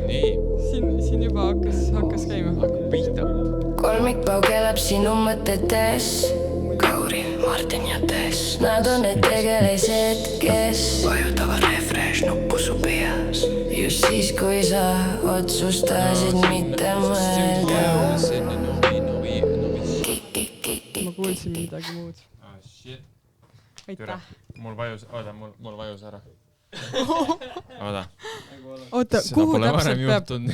Nii. Siin juba hakkas käima. Hakkab pihta. Kolmikpau kelab sinu mõtetes. Kauri, Martin ja Tess. Nad on need tegelised, kes vajutavad refresh nuppu su peas. Just siis, kui sa otsustasid mitte mõelda. Ma kuulsin midagi muud. Shit. Aitäh. Mul vajus ära. Oota, kuhu täpselt peab? Juhtunud.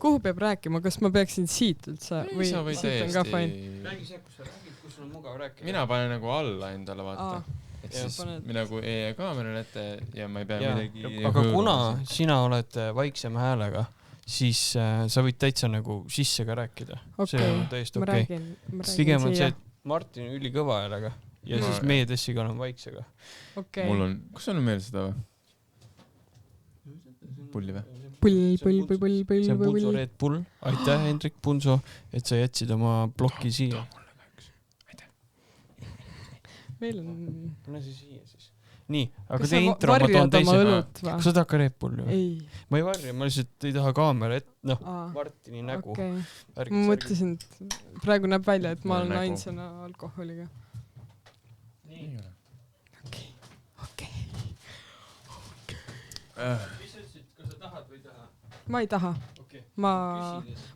Kuhu peab rääkima? Kas ma peaksin siit üldse? Või sa võid siit on ka fine? Räägi see, kus sa räägid, kus sul on mugav rääkida. Mina panen nagu alla endale, vaata. Et siis nagu kaamera ette ja ma ei pea midagi... Aga kuna sina oled vaiksema häälega, siis sa võid täitsa nagu sisse ka rääkida. See on täiesti ma okei. räägin Pigem on siia. see, et Martin on ülikõva häälega ja siis meie Tessiga on vaiksega. Mul on... Kus on meil seda või? Pulli või? Pull. See on Punso Red Bull. Aitäh, Hendrik Punso, et sa jätsid oma bloki siia. Meil on... Pane see siia siis. Nii, aga Kas tee sa intro, ma varjad toon teise. oma õlut või? Kas sa tahad ka Red Bulli või? Ei. Ma ei varja, ma lihtsalt ei taha kaamera, et Martini nägu. Ma mõtlesin, et praegu näeb välja, et ma olen ainsana alkoholiga. Nii. Okei. Mis sa ütlesid, kas sa tahad või ei taha? Ma ei taha.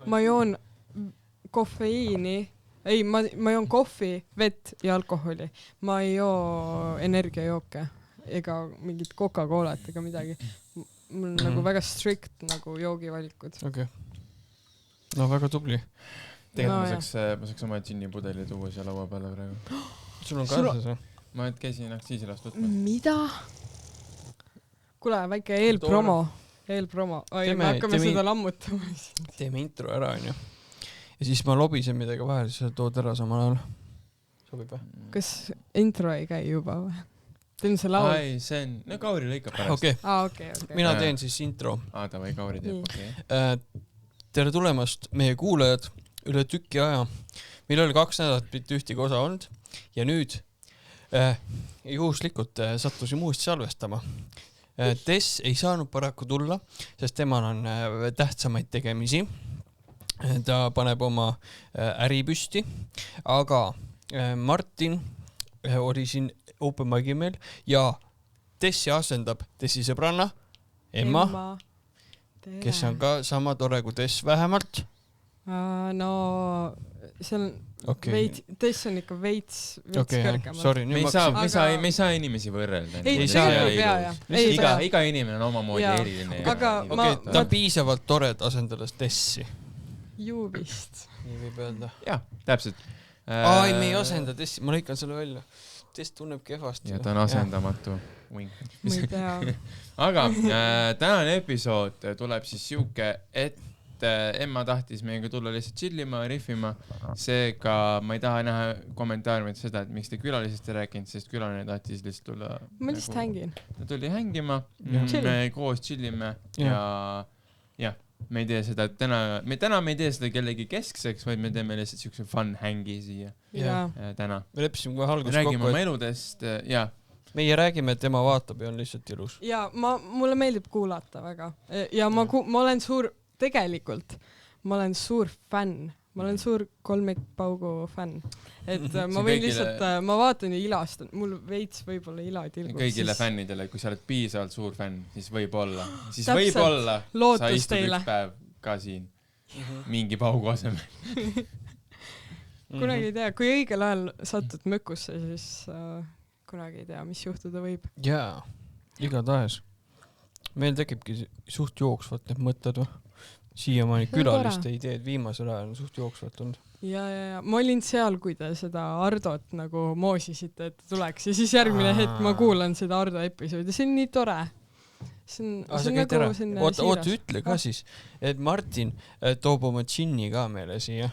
Ma joon kofeiini. Ei, ma joon kohvi, vett ja alkoholi. Ma ei joo energiajooke ega mingit Coca-Colat ega midagi. Mul on nagu väga strict nagu joogivalikud. Okei. No väga tubli. Tegelikult ma saaks oma džinnipudeli tuua siia laua peale praegu. Sul on kaasas või? Ma käisin aktsiisilast võtma. Mida? Kuule, väike eelpromo. Oi, me hakkame seda lammutama. Teeme intro ära, on ju. Ja siis ma lobisen midagi vahel, siis sa tood ära samal ajal. Sobib või? Kas intro ei käi juba või? Teen see laul? Ai, see on... No Kauri lõikab pärast. Okay. Mina teen siis intro. Davai, Kauri teeb, Tere tulemast, meie kuulajad, üle tükki aja. Meil oli 2 nädalat mitte ühtegi osa olnud ja nüüd juhuslikult sattusin uuesti salvestama. Tess ei saanud paraku tulla, sest temal on tähtsamaid tegemisi. Ta paneb oma äri püsti, aga Martin oli siin open mic'i meil ja Tessi asendab Tessi sõbranna Emma, kes on ka sama tore kui Tess vähemalt. No see on veits, Tess on ikka veits kõrgemal. Sorry, me ei saa inimesi võrrelda. Iga inimene on omamoodi eriline. Ta on piisavalt tore, et asendades Tessi. Ju vist. Nii võib öelda. Jah, täpselt. Ai, me ei asenda Tessi, ma lõikan selle välja. Tess tunneb kehvasti. Ja ta on asendamatu. Ma ei tea. Aga tänane episood tuleb siis siuke, et Emma tahtis meiega tulla lihtsalt chillima, riffima. Seega ma ei taha näha kommentaari seda, et miks te külalisest ei rääkinud, sest külaline tahtis lihtsalt tulla. Ma lihtsalt hängin. Ta tuli hängima, me koos chillime ja me ei tee seda täna me ei tee seda kellegi keskseks, vaid me teeme lihtsalt siukse fun hängi siia täna. Me leppisime kohe alguses räägime oma eludest ja meie räägime, et tema vaatab ja on lihtsalt ilus. Ja mulle meeldib kuulata väga ja ma olen ma olen suur fänn. Ma olen suur kolmikpaugu fänn. Et ma võin lihtsalt, ma vaatan ja ilastan. Mul veits võib-olla ilatilgud. Kõigile fännidele, kui sa oled piisavalt suur fänn, siis võib-olla sa istud üks päev ka siin mingi paugu asemel. Kunagi ei tea, kui õigel ajal satud mökusse, siis kunagi ei tea, mis juhtuda võib. Jaa, igatahes. Meil tekibki suht jooksvat need mõtted või? Siiamaani külaliste ideed viimasel ajal on suht jooksvat olnud. Ja. Ma olin seal, kui te seda Ardot nagu moosisite, et tuleks. Ja siis järgmine hetk ma kuulan seda Ardo episoodi. See on nii tore. See on nagu sinna siiras. Oota, ütle ka siis, et Martin toob oma džinni ka meile siia.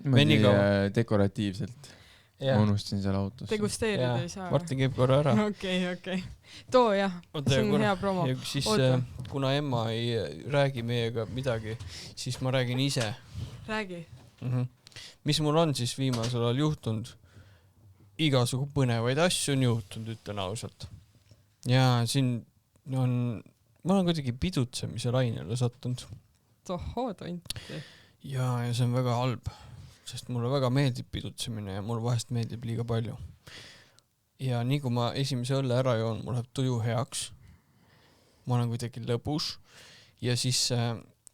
Ma teen dekoratiivselt. Ma unustasin seal autos. Degusteerida ei saa. Martin käib korra ära. Okei. Too jah, see on hea promo. Ja siis, kuna Emma ei räägi meiega midagi, siis ma räägin ise. Räägi. Mis mul on siis viimasel ajal juhtunud? igasugu põnevaid asju on juhtunud, ütlen ausalt. Ja siin on, ma olen kuidagi pidutsemise lainele sattunud. Tohoo tonti. Ja see on väga halb, sest mulle väga meeldib pidutsemine ja mulle vahest meeldib liiga palju. Ja nii kui ma esimese õlle ära joon, mul läheb tuju heaks. Ma olen kuidagi lõbus ja siis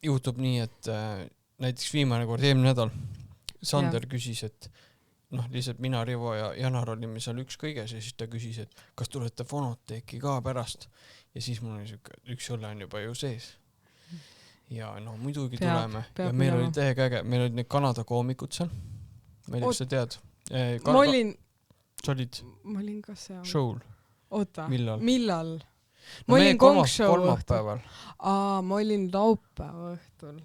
juhtub nii, et näiteks viimane kord eelmine nädal Sander küsis, et lihtsalt mina, Rivo ja Janar olime seal üks kõiges ja siis ta küsis, et kas tulete fonoteeki ka pärast ja siis mul oli üks õlle on juba ju sees. Ja muidugi tuleme. Ja meil oli täiega äge, meil olid need Kanada koomikud seal. Ma ei tea, kas sa tead. Ma olin ka seal. Show'l. Oota, millal? Ma olin Kong Show kolmapäeval. Ma olin laupäeva õhtul.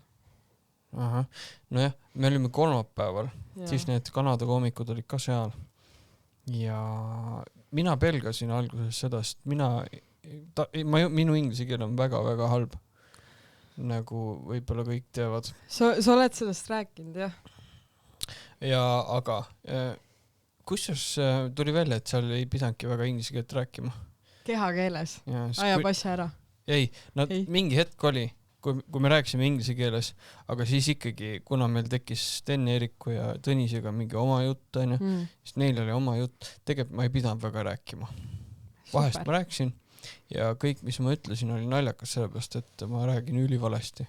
Aha. Nojah, me olime kolmapäeval, siis need Kanada koomikud olid ka seal. Ja mina pelgasin alguses seda, sest minu inglise keel on väga-väga halb. Nagu võibolla kõik teavad. Sa oled sellest rääkinud, jah? Ja aga kusjuures tuli välja, et seal ei pidanudki väga inglise keelt rääkima. Kehakeeles? Ajab asja ära? Ei, mingi hetk oli, kui me rääkisime inglise keeles, aga siis ikkagi, kuna meil tekkis Sten Eeriku ja Tõnisega mingi oma jutt, siis neil oli oma jutt, tegelikult ma ei pidanud väga rääkima. Vahest ma rääkisin ja kõik, mis ma ütlesin, oli naljakas sellepärast, et ma räägin ülivalesti.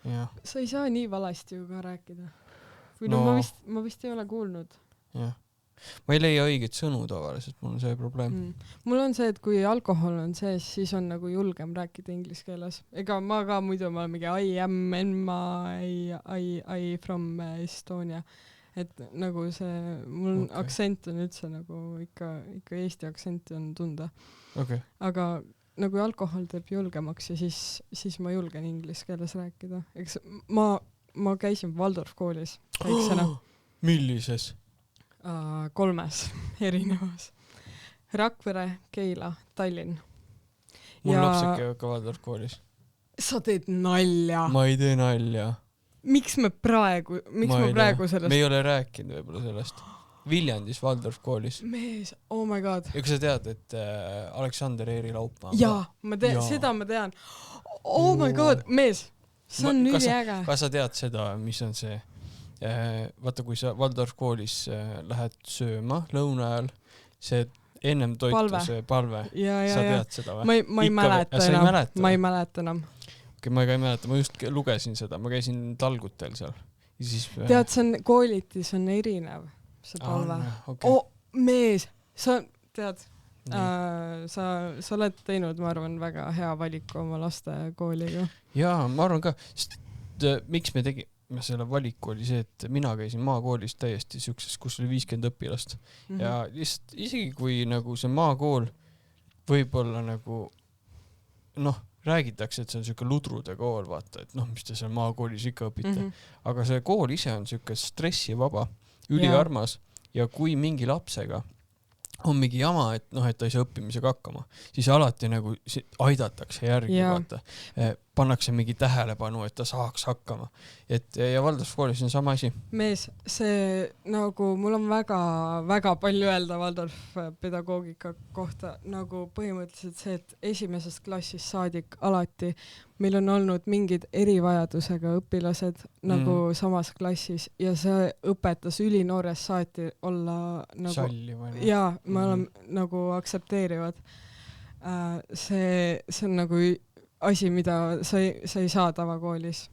Ja. Sa ei saa nii valesti ju ka rääkida. Või ma vist ei ole kuulnud. Jah. Ma ei leia õiget sõnu tavaliselt, mul on see probleem. Mul on see, et kui alkohol on sees, siis on nagu julgem rääkida inglise keeles. Ega ma ka muidu ma olen mingi I am Enma, I from Estonia. Et nagu see, mul aktsent on üldse nagu ikka Eesti aktsenti on tunda. Okay. Aga nagu alkohol teeb julgemaks ja siis ma julgen inglise keeles rääkida. Eks ma käisin Waldorf koolis väiksena. Millises? 3 erinevas. Rakvere, Keila, Tallinn. Mul lapsed käivad ka Waldorf koolis. Sa teed nalja. Ma ei tee nalja. Miks ma praegu sellest... Me ei ole rääkinud võib-olla sellest. Viljandis Waldorf koolis. Mees, oh my god. Ja kui sa tead, et Aleksander Eeri Laupa. Jaa, seda ma tean. Oh my god, mees. See on nüüd äge. Kas sa tead seda, mis on see... Vaata, kui sa Waldorf koolis lähed sööma lõuna ajal, see ennem toitu see palve. Sa tead seda või? Ma ei mäleta enam. Okay, ma ei mäleta, ma just lugesin seda, ma käisin talgutel seal. Siis... Tead, see on koolitis on erinev, see palve. Okay. Mees, sa tead, sa oled teinud, ma arvan, väga hea valiku oma laste kooliga. Jaa, ma arvan ka, sest miks me selle valiku oli see, et mina käisin maakoolis täiesti siukses, kus oli 50 õpilast. Ja lihtsalt isegi kui nagu see maakool võib-olla nagu räägitakse, et see on siuke ludrude kool, vaata, et mis te seal maakoolis ikka õpite. Aga see kool ise on siuke stressivaba, üliarmas ja kui mingi lapsega on mingi jama, et ta ei saa õppimisega hakkama, siis alati nagu aidatakse järgi, vaata. Pannakse mingi tähelepanu, et ta saaks hakkama. Ja Waldorf koolis on sama asi. Mees, see nagu mul on väga palju öelda Waldorf pedagoogika kohta, nagu põhimõtteliselt see, et esimesest klassist saadik alati meil on olnud mingid erivajadusega õpilased nagu samas klassis ja see õpetas ülinoores saati olla nagu sallivad. Jaa, me oleme nagu aktsepteerivad. See on nagu asi, mida sa ei saa tavakoolis.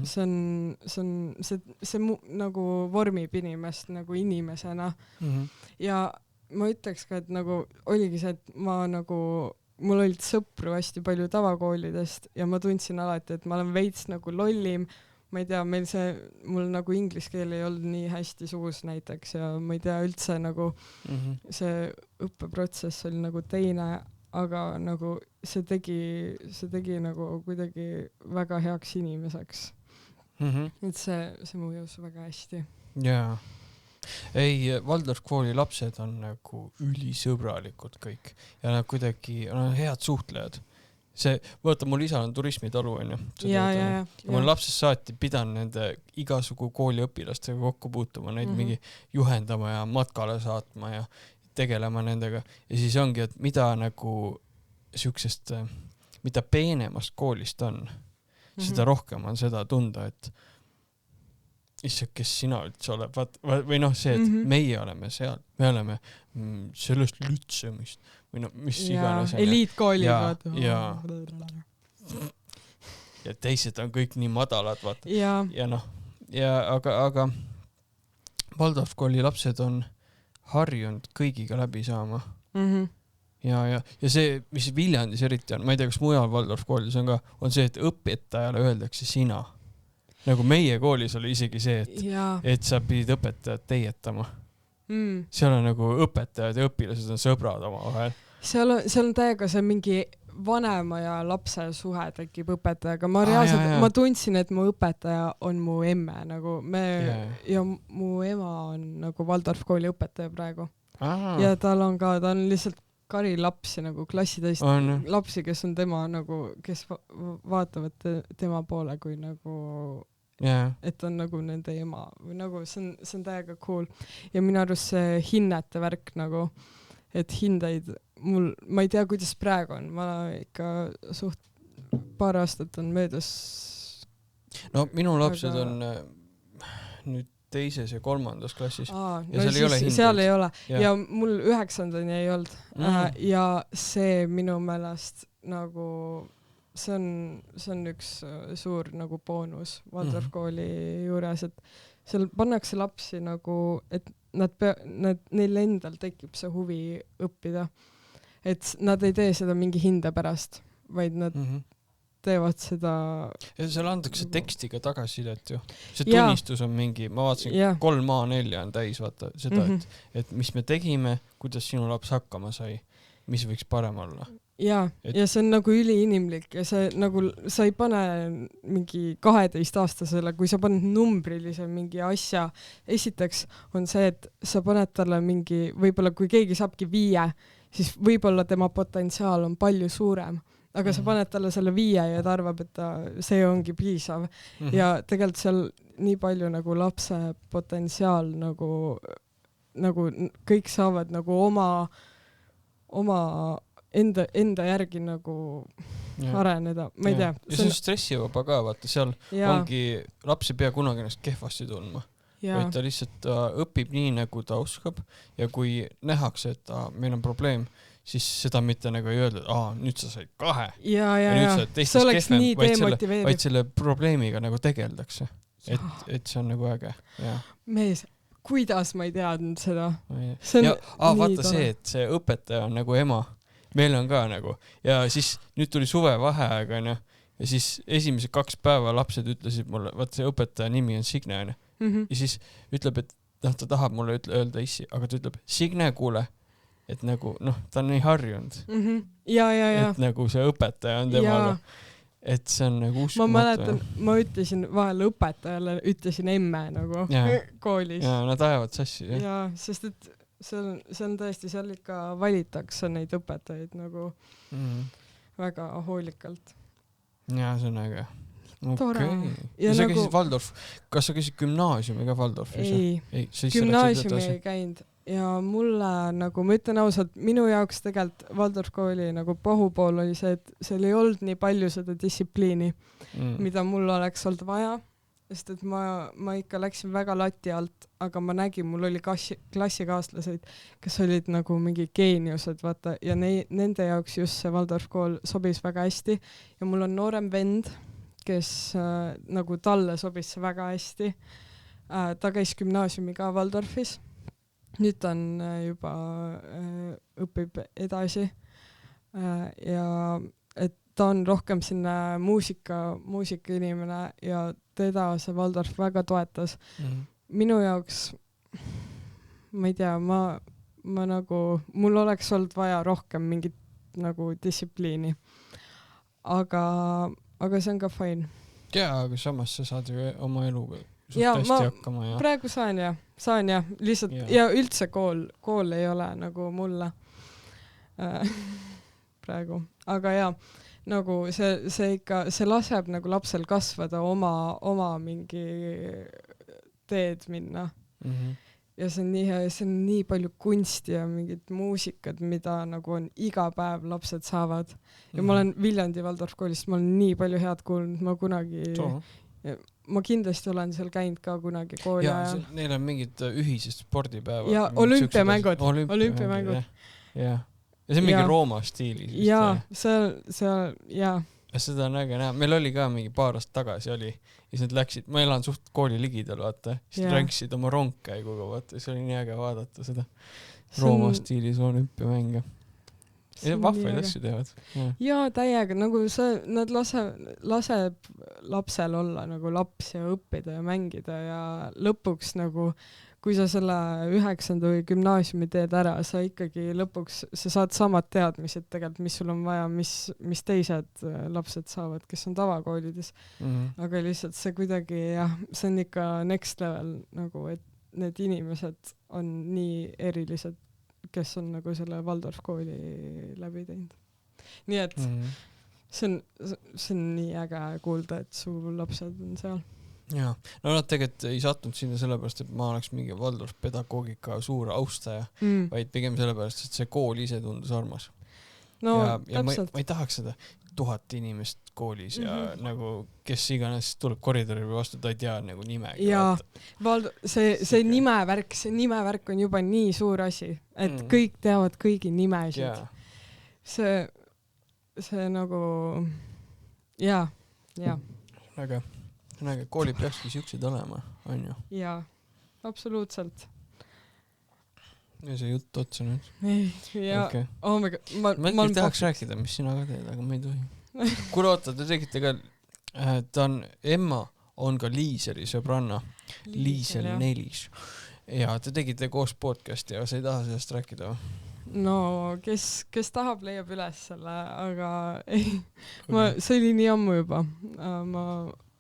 See nagu vormib inimest nagu inimesena. Ja ma ütleks ka, et nagu oligi see, et mul olid sõpru hästi palju tavakoolidest ja ma tundsin alati, et ma olen veits nagu lollim. Ma ei tea, mul nagu inglise keel ei olnud nii hästi suus näiteks ja ma ei tea üldse nagu see õppeprotsess oli nagu teine, aga nagu see tegi nagu kuidagi väga heaks inimeseks. Et see mõjus väga hästi. Jaa. Ei, Waldorf kooli lapsed on nagu ülisõbralikud kõik ja nad kuidagi on head suhtlejad. vaata mul isal on turismitalu onju. Ja ma olen lapsest saati pidanud nende igasugu kooliõpilastega kokku puutuma, neid mingi juhendama ja matkale saatma ja tegelema nendega. Ja siis ongi, et mida nagu siuksest, mida peenemast koolist on, seda rohkem on seda tunda, et issand, kes sina üldse oled, või noh see, et meie oleme seal, me oleme sellest lütseumist või noh, mis iganes. Eliitkoolid, vaata. Ja teised on kõik nii madalad, vaata. Ja noh, aga Waldorf kooli lapsed on harjunud kõigiga läbi saama. Ja see, mis Viljandis eriti on, ma ei tea, kas mujal Waldorf koolis on ka, on see, et õpetajale öeldakse sina. Nagu meie koolis oli isegi see, et sa pidid õpetajad teietama. Seal on nagu õpetajad ja õpilased on sõbrad oma vahel. Seal on täiega see mingi vanema ja lapse suhe tekib õpetajaga. Ma tundsin, et mu õpetaja on mu emme. Nagu ja mu ema on nagu Waldorf kooli õpetaja praegu. Ja ta on lihtsalt kari lapsi nagu klassitäis lapsi, kes on tema nagu, kes vaatavad tema poole kui nagu et on nagu nende ema või nagu see on täiega cool. Ja minu arust see hinnete värk nagu, et hindeid ma ei tea, kuidas praegu on, ma ikka paar aastat on möödas. No minu lapsed on nüüd 2. ja 3. klassis. Ja seal ei ole. Ja mul 9. ei olnud. Ja see minu meelest nagu see on üks suur nagu boonus Waldorf kooli juures, et seal pannakse lapsi nagu, et neil endal tekib see huvi õppida. Et nad ei tee seda mingi hinde pärast, vaid nad teevad seda. Ja seal antakse tekstiga tagasisidet ju. See tunnistus on mingi, ma vaatasin 3 A4 on täis, vaata seda, et mis me tegime, kuidas sinu laps hakkama sai, mis võiks parem olla. Ja see on nagu üliinimlik ja see nagu, sa ei pane mingi 12-aastasele, kui sa paned numbrilise mingi asja, esiteks on see, et sa paned talle mingi, võib-olla kui keegi saabki 5, siis võib-olla tema potentsiaal on palju suurem, aga sa paned talle selle 5 ja ta arvab, et see ongi piisav. Ja tegelikult seal nii palju nagu lapse potentsiaal nagu kõik saavad nagu oma enda järgi nagu areneda, ma ei tea. Ja see on stressivaba ka, vaata, seal ongi, laps ei pea kunagi ennast kehvasti tundma. Vaid ta lihtsalt õpib nii, nagu ta oskab ja kui nähakse, et meil on probleem, siis seda mitte nagu ei öelda, et nüüd sa said 2 ja nüüd sa oled teistest kehvem, vaid selle probleemiga nagu tegeldakse. Et see on nagu äge. Mees, kuidas ma ei teadnud seda? Vaata see, et see õpetaja on nagu ema. Meil on ka nagu. Ja siis nüüd tuli suvevaheaeg, ja siis esimesed 2 päeva lapsed ütlesid mulle, vaat see õpetaja nimi on Signe, ja siis ütleb, et ta tahab mulle öelda issi, aga ta ütleb, Signe, kuule, et nagu, ta on nii harjunud. Et nagu see õpetaja on temaga. Et see on nagu uskumatu. Ma mäletan, ma ütlesin vahel õpetajale, ütlesin emme nagu koolis. Ja nad ajavad sassi. Ja, sest et see on tõesti, seal ikka valitakse neid õpetajaid nagu väga hoolikalt. Ja, see on äge. Tore. Ja sa käisid Waldorf, kas sa käisid gümnaasiumi ka Waldorfis? Ei, gümnaasiumi ei käinud. Ja mulle, nagu ma ütlen ausalt, minu jaoks tegelikult Waldorf kooli nagu pahupool oli see, et seal ei olnud nii palju seda distsipliini, mida mul oleks olnud vaja. Sest et ma ikka läksin väga lati alt, aga ma nägin, mul oli klassikaaslased, kes olid nagu mingi geeniused, vaata, ja nende jaoks just see Waldorf kool sobis väga hästi. Ja mul on noorem vend, kes nagu talle sobis see väga hästi. Ta käis gümnaasiumi ka Waldorfis. Nüüd ta on juba õpib edasi. Ja et ta on rohkem sinna muusika inimene ja teda see Waldorf väga toetas. Minu jaoks, ma ei tea, ma nagu, mul oleks olnud vaja rohkem mingit nagu distsipliini. Aga see on ka fine. Jaa, aga samas sa saad ju oma eluga suht hästi hakkama. Ja praegu saan ja lihtsalt, ja üldse kool ei ole nagu mulle praegu. Aga nagu see ikka, see laseb nagu lapsel kasvada oma mingi teed minna. Ja see on nii hea, see on nii palju kunsti ja mingid muusikad, mida nagu on iga päev lapsed saavad. Ja ma olen Viljandi Valdorf koolist, ma olen nii palju head kuulnud, ma kunagi ma kindlasti olen seal käinud ka kunagi kooli ajal. Neil on mingid ühised spordipäevad. Ja olümpiamängud. Ja see on mingi Rooma stiilis. Ja, seal, ja. Seda on äge näha. Meil oli ka mingi paar aastat tagasi oli, ja siis nad läksid, ma elan suht kooli ligidal, vaata, siis ränksid oma rongkäiguga, vaata, see oli nii äge vaadata seda Rooma stiilis olümpiamänge. Vahvaid asju teevad. Ja täiega, nagu nad laseb lapsel olla nagu laps ja õppida ja mängida ja lõpuks nagu kui sa selle 9. või gümnaasiumi teed ära, sa ikkagi lõpuks, sa saad samad teadmised tegelikult, mis sul on vaja, mis teised lapsed saavad, kes on tavakoolides. Aga lihtsalt see kuidagi, jah, see on ikka next level, nagu, et need inimesed on nii erilised, kes on nagu selle Valdorf kooli läbi teinud. Nii et see on nii äge kuulda, et su lapsed on seal. Jaa, no nad tegelikult ei sattunud sinna sellepärast, et ma oleks mingi Valdorf pedagoogika suur austaja, vaid pigem sellepärast, et see kool ise tundus armas. No, ja ma ei tahaks seda 1000 inimest koolis ja nagu kes iganes tuleb koridori või vastu, ta ei tea nagu nimegi. Jaa, see nimevärk on juba nii suur asi, et kõik teavad kõigi nimesid. See nagu jaa. Aga kooli peakski siuksed olema, on ju? Jaa, absoluutselt. Ja see jutt otsa nüüd? Jaa, okay. Oh my god. Ma tahaks rääkida, mis sina ka teed, aga ma ei tohi. Kuule, oota, te tegite ka, Emma on ka Liiseli sõbranna, Liisel Nelis. Ja te tegite koos podcasti, aga sa ei taha sellest rääkida või? No, kes tahab, leiab üles selle, aga ei, see oli nii ammu juba.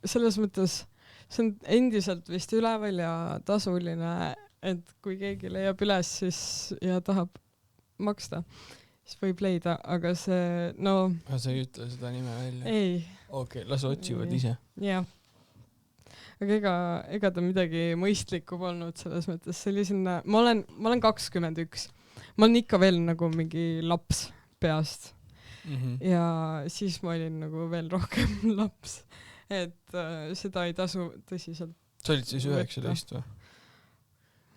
Selles mõttes, see on endiselt vist üleval ja tasuline, et kui keegi leiab üles siis, ja tahab maksta, siis võib leida, aga see, no... Aga sa ei ütle seda nime välja? Ei. Okei, las otsivad ise. Jah. Aga ega ta midagi mõistlikku polnud selles mõttes. See oli sinna, ma olen 21. Ma olen ikka veel nagu mingi laps peast. Ja siis ma olin nagu veel rohkem laps. Et seda ei tasu tõsiselt. Sa olid siis 19 või?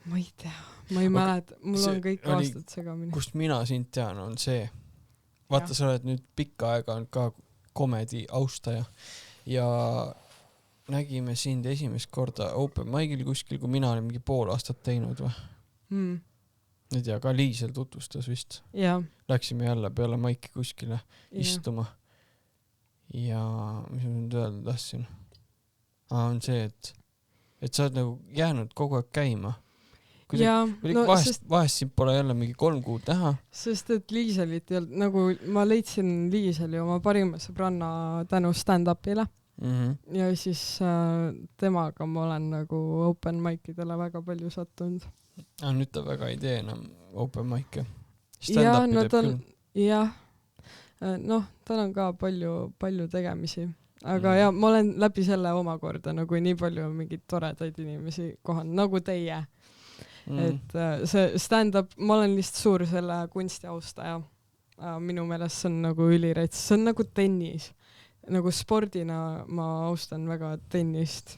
Ma ei tea, ma ei mäleta, mul on kõik aastad segamini. Kust mina sind tean, on see. Vaata, sa oled nüüd pikka aega on ka komedi austaja ja nägime sind esimest korda Open Mic'il kuskil, kui mina olin mingi pool aastat teinud või? Ei tea, ka Liisel tutvustas vist. Ja. Läksime jälle peale Mic'i kuskile istuma. Ja mis ma nüüd öelda tahtsin? On see, et sa oled nagu jäänud kogu aeg käima. Vahest siin pole jälle mingi 3 kuud näha. Sest et Liiselit ei olnud, nagu ma leidsin Liiseli oma parima sõbranna tänu stand-upile. Ja siis temaga ma olen nagu Open Mic'idele väga palju sattunud. Nüüd ta väga ei tee enam Open Mic'e. Stand-upi teeb küll. Jah. Noh, tal on ka palju tegemisi. Aga ja, ma olen läbi selle omakorda nagu nii palju mingid toredaid inimesi kohanud, nagu teie. Et see stand-up, ma olen lihtsalt suur selle kunsti austaja. Minu meelest see on nagu ülirets. See on nagu tennis. Nagu spordina ma austan väga tennist.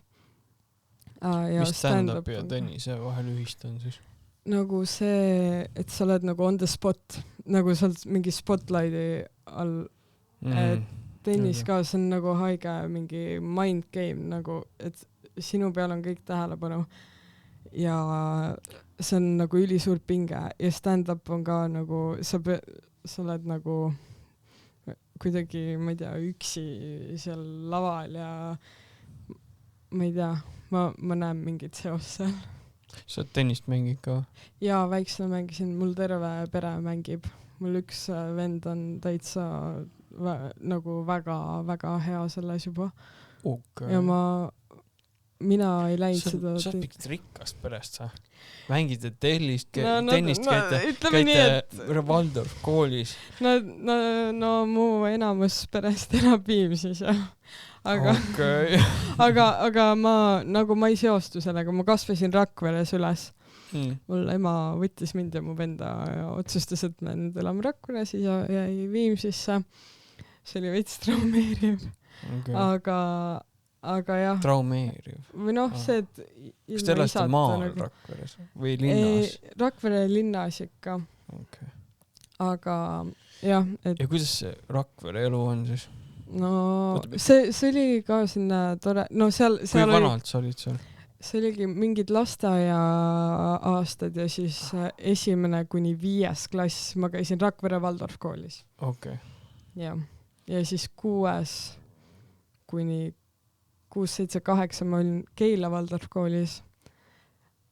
Mis stand-up ja tennise vahel ühist on siis? Nagu see, et sa oled nagu on the spot. Nagu sa oled mingi spotlighti all. Tennis ka, see on nagu haige mingi mind game, nagu, et sinu peal on kõik tähelepanu ja see on nagu ülisuur pinge ja stand-up on ka nagu, sa oled nagu kuidagi, ma ei tea, üksi seal laval ja ma ei tea, ma näen mingit seost seal. Sa tennist mängid ka? Jaa, väiksena mängisin, mul terve pere mängib. Mul üks vend on täitsa nagu väga-väga hea selles juba. Okay. Ja ma mina ei läinud sa seda oled mingit rikkast perest sa mängite tennist ütleme käite nii, et Waldorf koolis no mu enamus perest elab Viimsis jah, aga okay. aga ma ei seostu sellega, ma kasvasin Rakveres üles. Mul ema võttis mind ja mu venda ja otsustas, et me nüüd elame Rakveres ja jäi Viimsisse. See oli veits traumeeriv. Okay. Aga jah. Traumeeriv. Või see, et kas te elasite maal Rakveres või linnas? Rakvere linnas ikka. Okay. Aga jah. Ja kuidas see Rakvere elu on siis? No see oli ka sinna tore. No seal kui vanalt sa olid seal? See oligi mingid lasteaia aastad ja siis 1. kuni 5. klass ma käisin Rakvere Waldorf koolis. Okay. Ja siis 6. kuni 6, 7, 8 ma olin Keila Waldorf koolis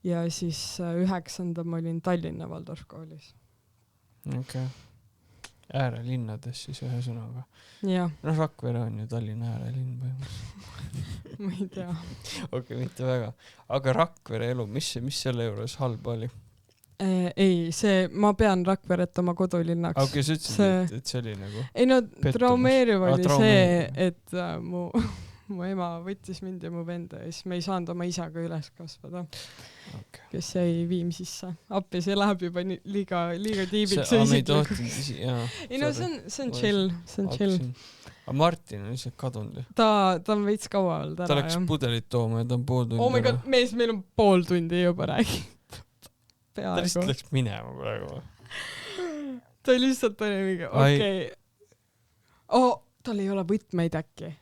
ja siis 9. ma olin Tallinna Waldorf koolis. Okay. Äärelinnades siis ühe sõnaga. Ja. No Rakvere on ju Tallinna äärelinn põhimõtteliselt. Ma ei tea. Okei, mitte väga. Aga Rakvere elu, mis selle juures halba oli? Ei, ma pean Rakveret oma kodulinnaks. Okei, sa ütlesid, et see oli nagu ei no, traumeeriv oli see, et mu ema võttis mind ja mu venda ja siis me ei saanud oma isaga üles kasvada. Okay. Kes jäi Viimsisse. Appi, see läheb juba liiga tiibiks. Ei no, see on chill. Aga Martin on lihtsalt kadunud. Ta on veits kaua olnud ära. Ta läks pudelit tooma ja ta on pool tundi. Oh my god, meil on pool tundi juba rääginud. Ta lihtsalt läks minema praegu. Ta lihtsalt oli mingi, okei. Tal ei ole võtmeid äkki.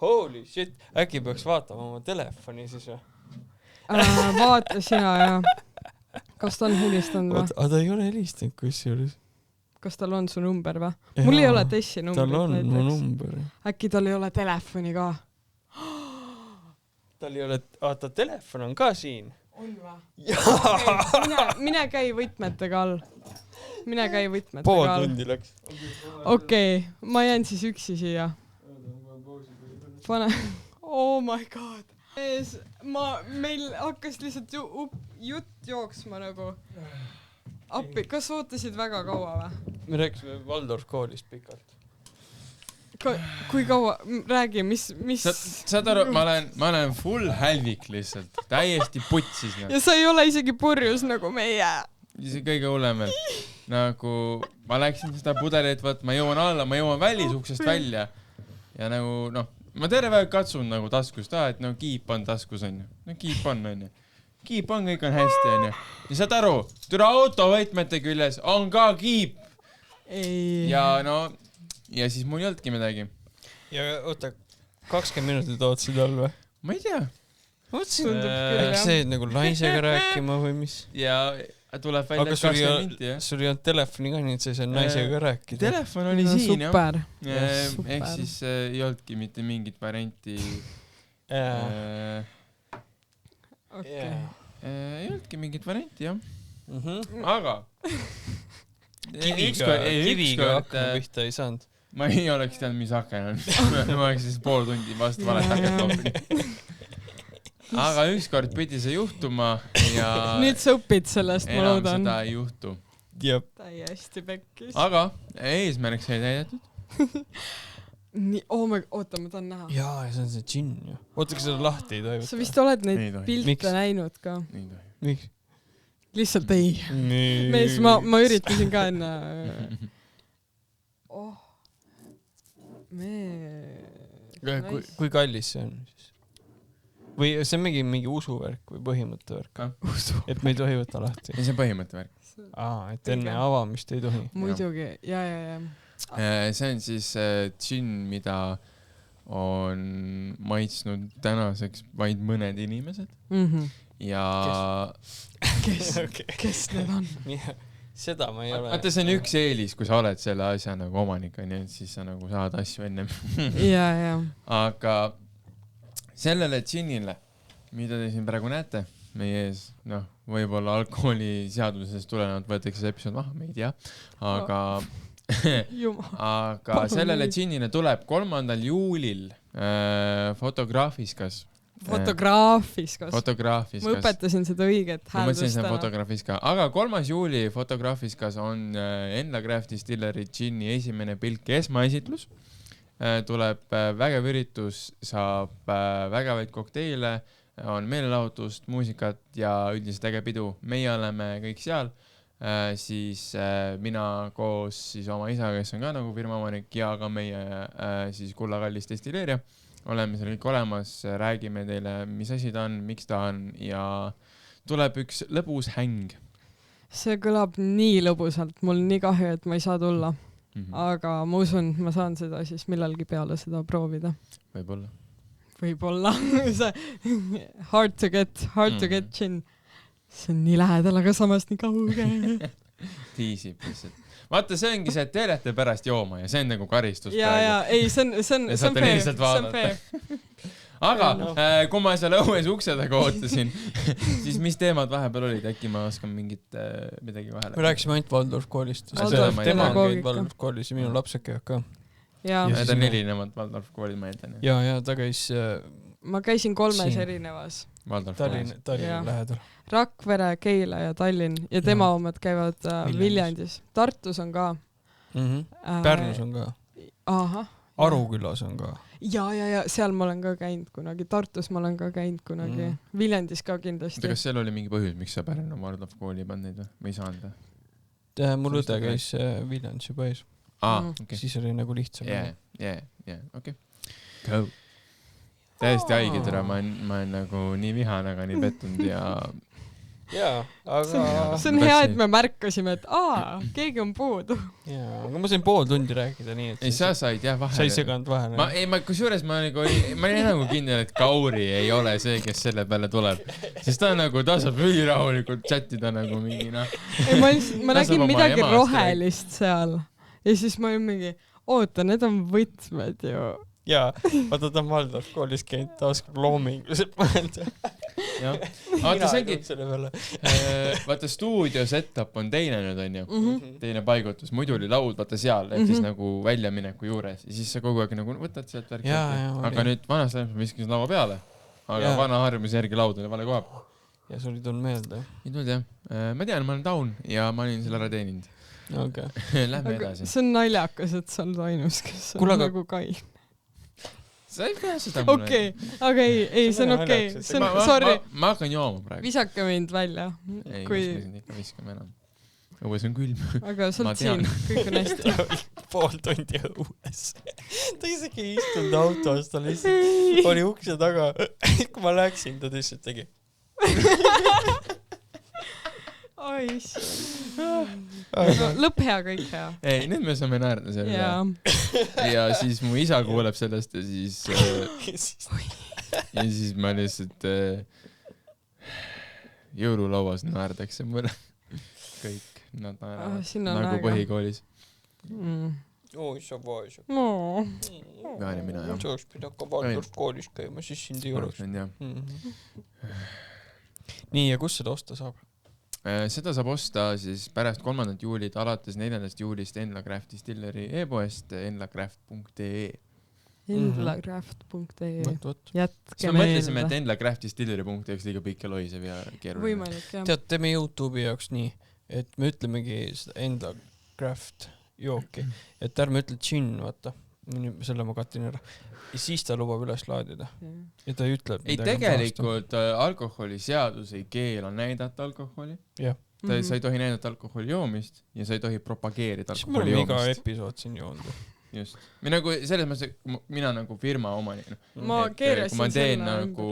Holy shit, äkki peaks vaatama oma telefoni siis või? Vaata sina ja kas ta on helistanud või? Aga ta ei ole helistanud kusjuures. Kas tal on su number või? Mul ei ole Tessi numbrit. Tal on mu number. Äkki tal ei ole telefoni ka? Tal ei ole, ta telefon on ka siin. On või? Okay, mine käi võtmetega all. Pool tundi läks. Okei, ma jään siis üksi siia. Pane. Oh my god. Meil hakkas lihtsalt jutt jooksma nagu. Appi, kas ootasid väga kaua või? Me rääkisime Waldorf koolist pikalt. Kui kaua? Räägi, mis... Saad aru, ma olen full hälvik lihtsalt. Täiesti putsis. Ja sa ei ole isegi purjus nagu meie. See kõige hullem veel. Nagu ma läksin seda pudelit võtma, ma jõuan alla, ma jõuan välisuksest välja. Ja nagu, ma terve aeg katsun nagu taskust, et kiip on taskus on ju. No kiip on ju. Kiip on, kõik on hästi on ju. Ja saad aru, türa autovõtmete küljes on ka kiip. Ja siis mul ei olnudki midagi. Ja oota, 20 minutit ootasid all või? Ma ei tea. Äkki see nagu naisega rääkima või mis? Ja tuleb välja 20 minti, jah. Sul ei olnud telefoni ka nii, et sa ei saa naisega rääkida. Telefon oli siin, jah. Ehk siis ei olnudki mitte mingit varianti. Ei olnudki mingit varianti, jah. Aga kiviga akna pihta ei saanud. Ma ei oleks teadnud, mis aken on. Ma oleks siis pool tundi vastu valet aket loopinud. Aga ükskord pidi see juhtuma ja... Nüüd sa õpid sellest, ma loodan. Enam seda ei juhtu. Täiesti pekkis. Aga eesmärk sai täidetud. Nii, oota, ma tahan näha. Jaa, see on see džinn ju. Oota, kas seda lahti ei tohi? Sa vist oled neid pilte näinud ka. Miks? Lihtsalt ei. Mees, ma üritasin ka enne... Kui kallis see on siis? Või see on mingi usuvärk või põhimõttevärk? Et me ei tohi võtta lahti? See on põhimõttevärk. Et enne avamist ei tohi? Muidugi, ja. See on siis džinn, mida on maitsnud tänaseks vaid mõned inimesed. Ja... Kes need on? Seda ma ei ole... Vaata, see on üks eelis, kui sa oled selle asja nagu omanik, nii et siis sa nagu saad asju ennem. Ja. Aga sellele džinnile, mida te siin praegu näete meie ees, võib-olla alkoholiseadusest tulenevalt võetakse see episood maha, me ei tea, aga sellele džinnile tuleb 3. juulil Fotograafiskas Fotograafiskas. Fotograafiskas. Ma õpetasin seda õiget ma mõtlesin hääldust seda Fotograafiskas. Aga 3. juuli Fotograafiskas on Endla Craft Distillery Ginni esimene pilk esmaesitlus. Tuleb vägev üritus, saab vägevaid kokteile, on meelelahutust, muusikat ja üldiselt äge pidu. Meie oleme kõik seal. Siis mina koos siis oma isaga, kes on ka nagu firma omanik ja ka meie siis Kulla Kallis destilleerija. Oleme seal kõik olemas, räägime teile, mis asi ta on, miks ta on ja tuleb üks lõbus häng. See kõlab nii lõbusalt, mul nii kahju, et ma ei saa tulla. Aga ma usun, ma saan seda siis millalgi peale seda proovida. Võib-olla. Hard to get gin. See on nii lähedal, aga samas nii kauge. Tiisib lihtsalt. Vaata, see ongi see, et te jääte pärast jooma ja see on nagu karistus praegu. Ei, see on fair. Aga kui ma seal õues ukse taga ootasin, siis mis teemad vahepeal olid? Äkki ma oskan midagi vahele? Me rääkisime ainult Waldorf koolist. Tema on käinud Waldorf koolis ja minu lapsed käivad ka. Ja ta on erinevad Waldorf koolid, ma eeldan. Ja ta käis... Ma käisin 3 erinevas. Tallinna lähedal. Rakvere, Keila ja Tallinn ja tema omad käivad Viljandis. Tartus on ka. Pärnus on ka. Arukülas on ka. Ja, seal ma olen ka käinud kunagi. Tartus ma olen ka käinud kunagi. Viljandis ka kindlasti. Kas seal oli mingi põhjus, miks sa Pärnu Waldorf kooli pannud või ei saanud? Mul õde käis Viljandis juba ees. Siis oli nagu lihtsam. Okei. Go. Täiesti haige tere, ma olen nagu nii vihane, aga nii pettunud ja... aga... See on hea, et me märkasime, et keegi on puudu. Aga ma sain pool tundi rääkida nii, et... Ei, sa said vahele. Sa ei seganud vahele. Kusjuures ma olin nagu kindel, et Kauri ei ole see, kes selle peale tuleb. Sest ta nagu, ta saab ülirahulikult chattida nagu mingi, Ma nägin midagi rohelist seal. Ja siis ma olin mingi, oota, need on võtmed ju. Jaa, vaata ta on Waldorf koolis käinud, ta oskab loominguliselt mõelda. Vaata see ongi, vaata stuudio setup on teine nüüd on ju, teine paigutus, muidu oli laud vaata seal, ehk siis nagu väljamineku juures ja siis sa kogu aeg nagu võtad sealt värki, aga nüüd vanast läbi ma viskasin laua peale, aga vana harjumise järgi laud oli vale koha. Ja sul ei tulnud meelde? Ei tulnud jah, ma tean, ma olen down ja ma olin selle ära teeninud. Lähme edasi. See on naljakas, et sa oled ainus, kes on nagu Kai. Sa ei pea seda mulle. Okei, ei, see on okei. Sorry. Ma hakkan jooma praegu. Visake mind välja. Ei, viskame enam. Õues on külm. Aga sa oled siin, kõik on hästi. Pool tundi õues. Ta isegi ei istunud autos, ta lihtsalt oli ukse taga. Kui ma läksin, ta lihtsalt tegi. Lõpp hea, kõik hea. Ei, nüüd me saame naerda selle üle. Ja siis mu isa kuuleb sellest ja siis ma lihtsalt jõululauas naerdakse mulle. Kõik nad naeravad nagu põhikoolis. Oi, sa vaesed. Gaan ja mina jah. Sa oleks pidanud ka Waldorf koolis käima, siis sind ei oleks. Nii, ja kus seda osta saab? Seda saab osta siis pärast 3. juulit alates 4. juulist Endla Craft Distillery e-poest endlacraft.ee endlacraft.ee Jätke meelde. Mõtlesime, et Endla Craft Distillery.ee oleks liiga pikk ja loisev ja keeruline. Võimalik, jah. Tead, teeme YouTube'i jaoks nii, et me ütlemegi seda Endla Craft jooki, et ärme ütle gin, vaata. Selle ma katin ära. Ja siis ta lubab üles laadida. Ja ta ütleb... Ei, tegelikult alkoholiseadus ei keela näidata alkoholi. Sa ei tohi näidata alkoholi joomist ja sa ei tohi propageerida alkoholi joomist. Mul on iga episood siin joonda. Just. Selles mõttes, mina nagu firma omanik. Kui ma teen nagu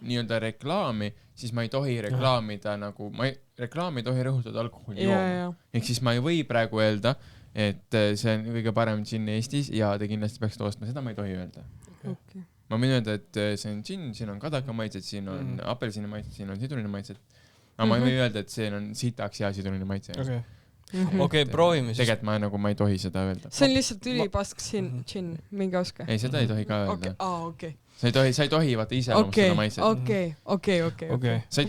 nii-öelda reklaami, siis ma ei tohi reklaamida nagu... Reklaami ei tohi rõhutada alkoholi jooma. Ehk siis ma ei või praegu öelda, et see on kõige parem gin Eestis ja te kindlasti peaks toostma, seda ma ei tohi öelda. Ma võin öelda, et see on gin, siin on kadaka maitset, siin on apelsini maitset, siin on sidrunine maitset. Aga ma ei või öelda, et see on sitaks ja sidrunine maitse. Okei, proovime siis. Tegelikult ma ei tohi seda öelda. See on lihtsalt ülipask gin, mingi oska. Ei, seda ei tohi ka öelda. Okei. Sa ei tohi vaata ise omustada maitset. Okei. Sa ei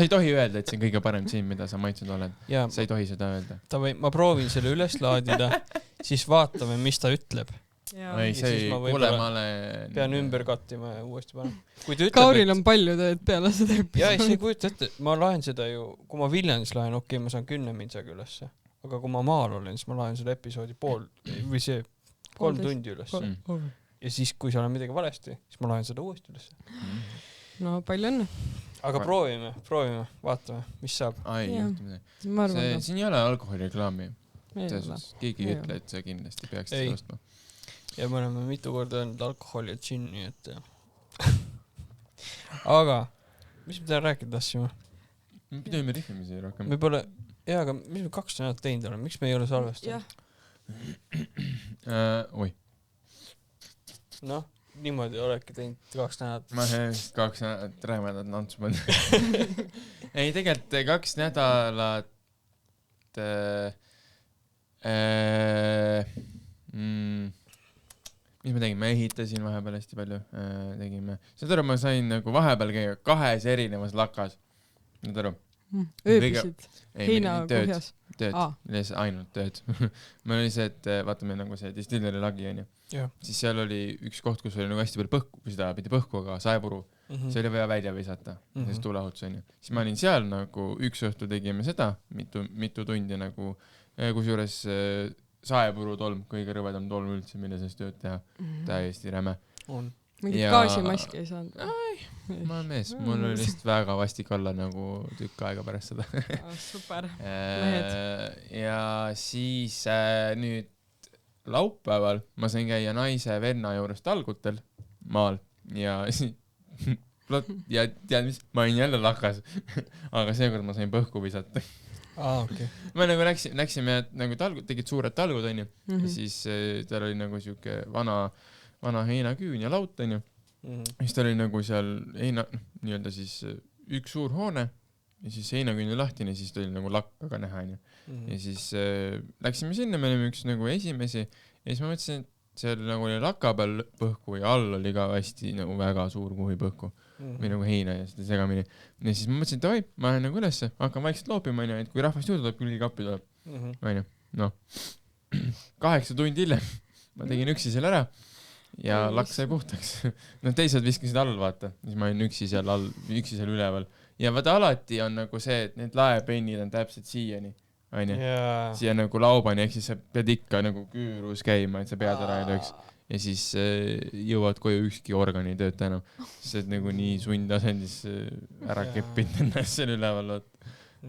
tohi öelda, et see on kõige parem gin, mida sa maitsnud oled. Sa ei tohi seda öelda. Ma proovin selle üles laadida, siis vaatame, mis ta ütleb. ei, see ei, kuule, ma olen... Pean ümber kattima ja uuesti panema. Kauril on palju tööd peale seda episoodi. Ja ei, see kujuta ette, ma laen seda ju, kui ma Viljandis laen, okei, ma saan 10 mindsaga ülesse. Aga kui ma maal olen, siis ma laen seda episoodi või see 3 tundi ülesse. Ja siis, kui seal on midagi valesti, siis ma laen seda uuesti ülesse. No palju õnne. Aga proovime, vaatame, mis saab. Ai, see, siin ei ole alkoholireklaami. Keegi ei ütle, et see kindlasti peaks seda ostma. Ja me oleme mitu korda öelnud alkoholi ja džinni, et aga mis me täna rääkida tahtsime? Me pidime rihvimisi rohkem. Me pole, aga mis me 2 nädalat teinud oleme? Miks me ei ole salvestanud? Oi. Noh, niimoodi olekki teinud 2 nädalat. Ma 2 nädalat räämedat nantsu mõnda. Ei, tegelikult 2 nädalat mis me tegime, ehitasin vahepeal hästi palju, tegime. Seda aru, ma sain nagu vahepeal käia 2 erinevas lakas. Seda aru? Ööbisid heina kuhjas? Tööd, ainult tööd. Meil oli see, et vaatame nagu see distilleri lagi on ju. Siis seal oli üks koht, kus oli nagu hästi palju põhku, seda pidi põhku, aga saepuru. See oli vaja välja visata, sest tuuleohutus on ju. Siis ma olin seal nagu üks õhtu tegime seda, mitu tundi nagu, kusjuures saepuru tolm, kõige rõvedam tolm üldse, mille sees tööd teha. Täiesti räme. Mingit gaasimaski ei saanud? Ma olen mees, mul oli lihtsalt väga vastik olla nagu tükk aega pärast seda. Super. Ja siis nüüd laupäeval ma sain käia naise venna juures talgutel maal ja tead mis, ma olin jälle lakas, aga seekord ma sain põhku visata. Okay. Me nagu läksime nagu talgud, tegid suured talgud onju, siis tal oli nagu siuke vana heinaküün ja laut onju. Siis ta oli nagu seal nii-öelda siis üks suur hoone ja siis heinaküün oli lahtine, siis ta oli nagu lakkaga näha onju. Ja siis läksime sinna, me olime üks nagu esimesi ja siis ma mõtlesin, et seal nagu oli laka peal põhku ja all oli ka hästi nagu väga suur kuhi põhku või nagu heina ja seda segamini. Ja siis ma mõtlesin, et oi, ma lähen nagu ülesse, hakkan vaikselt loopima onju, et kui rahvast juurde tuleb, küll kappi tuleb onju. Noh, 8 tundi hiljem ma tegin üksi seal ära ja laks sai puhtaks. No teised viskasid all, vaata, siis ma olin üksi seal all, üksi seal üleval ja vaata alati on nagu see, et need laepennid on täpselt siiani onju, siia nagu laubani, ehk siis sa pead ikka nagu küürus käima, et sa pead ära ei lööks ja siis jõuad koju ükski organi tööta enam, sest nagu nii sundasendis ära keppinud ennast seal üleval.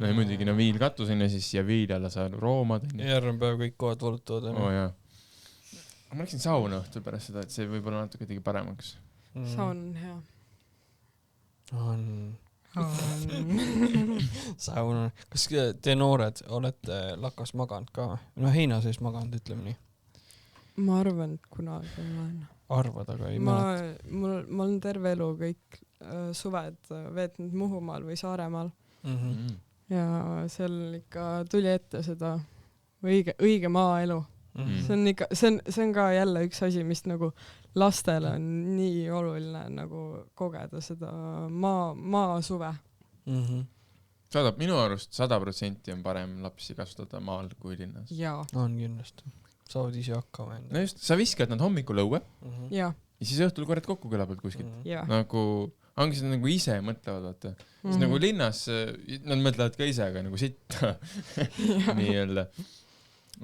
No ja muidugi no viil katuseni ja siis siia viil alla sa roomad. Järgmine päev kõik kohad volutavad. Jaa. Ma läksin sauna õhtul pärast seda, et see võib-olla natuke tegi paremaks. Saun on hea. Saun. Kas te noored olete lakas maganud ka? No heina sees maganud, ütleme nii. Ma arvan, et kunagi olen. Arvad, aga ei mäleta. Ma olen terve elu kõik suved veetnud Muhumaal või Saaremaal. Ja seal ikka tuli ette seda õige maaelu. See on ka jälle üks asi, mis nagu lastele on nii oluline nagu kogeda seda maa suve. Minu arust 100% on parem lapsi kasvatada maal kui linnas. Jaa. On kindlasti. Saavad ise hakkama enda. No just, sa viskad nad hommikul õue ja siis õhtul korrad kokku küla pealt kuskilt. Nagu, ongi seda nagu ise mõtlevad, vaata. Siis nagu linnas, nad mõtlevad ka ise, aga nagu sitta. Nii-öelda.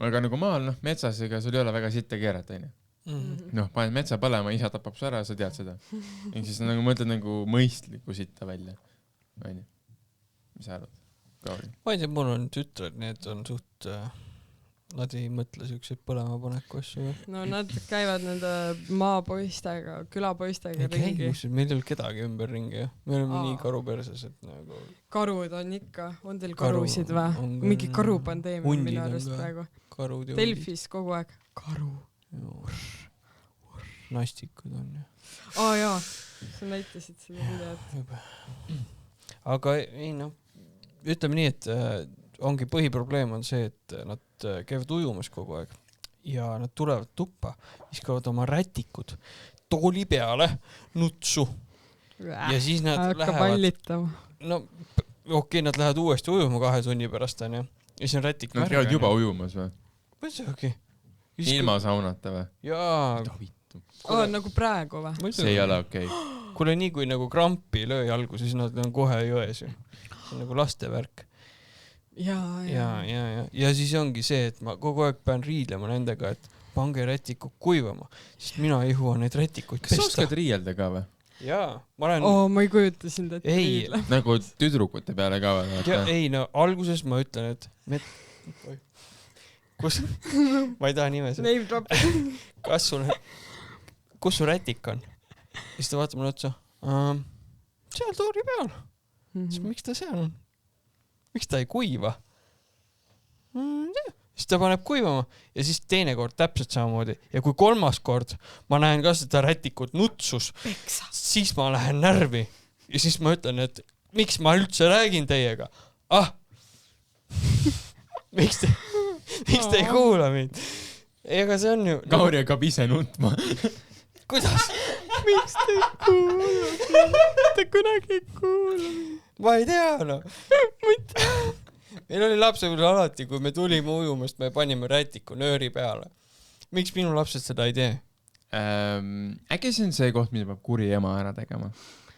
Aga nagu maal, metsas, ega sul ei ole väga sitta keerata, onju. Paned metsa põlema, isa tapab su ära, sa tead seda. Ehk siis nagu mõtled nagu mõistliku sitta välja. Onju. Mis sa arvad? Kauri? Ma ei tea, mul on tütred, need on suht... Nad ei mõtle siukseid põlemapaneku asju. No nad käivad nende maapoistega, külapoistega ringi. Meil ei ole kedagi ümber ringi. Me oleme nii karuperses, et nagu... Karud on ikka. On teil karusid või? Mingi karupandeemia minu arust praegu. Delfis kogu aeg. Karu. Nastikud on ju. Jaa. Sa näitasid seda videot. Aga ei ütleme nii, et ongi põhiprobleem on see, et nad käivad ujumas kogu aeg ja nad tulevad tuppa, viskavad oma rätikud tooli peale nutsu ja siis nad lähevad nad lähevad uuesti ujuma 2 tunni pärast ja siis on rätik nad käivad juba ujumas või? Muidugi. ilma saunata või? jaa. Nagu praegu või? See ei ole okei. Kuule, nii kui nagu krampi löö jalgu, siis nad on kohe jões ju. See on nagu lastevärk. Ja siis ongi see, et ma kogu aeg pean riidlema nendega, et pange rätikud kuivama, sest mina ei jõua neid rätikuid pesta. pesta. Kas sa oskad riielda ka või? Jaa, ma olen... ma ei kujuta sind, et riidle. Nagu tüdrukute peale ka või? Ei, no alguses ma ütlen, et kus? Ma ei taha nimesid. Name drop. Kus su rätik on? Siis ta vaatab mulle otsa. Seal toori peal. Siis miks ta seal on? Miks ta ei kuiva? Siis ta paneb kuivama ja siis teine kord täpselt samamoodi. Ja kui kolmas kord ma näen ka seda rätikut nutsus, siis ma lähen närvi. Ja siis ma ütlen, et miks ma üldse räägin teiega? Miks te ei kuula mind? Ega see on ju... Kauri hakkab ise nutma. Kuidas? Miks te ei kuula? Te kunagi ei kuula. Ma ei tea, no. Meil oli lapsepõlves alati, kui me tulime ujumast, me panime rätiku nööri peale. Miks minu lapsed seda ei tee? Äkki see on see koht, mida peab kuri ema ära tegema?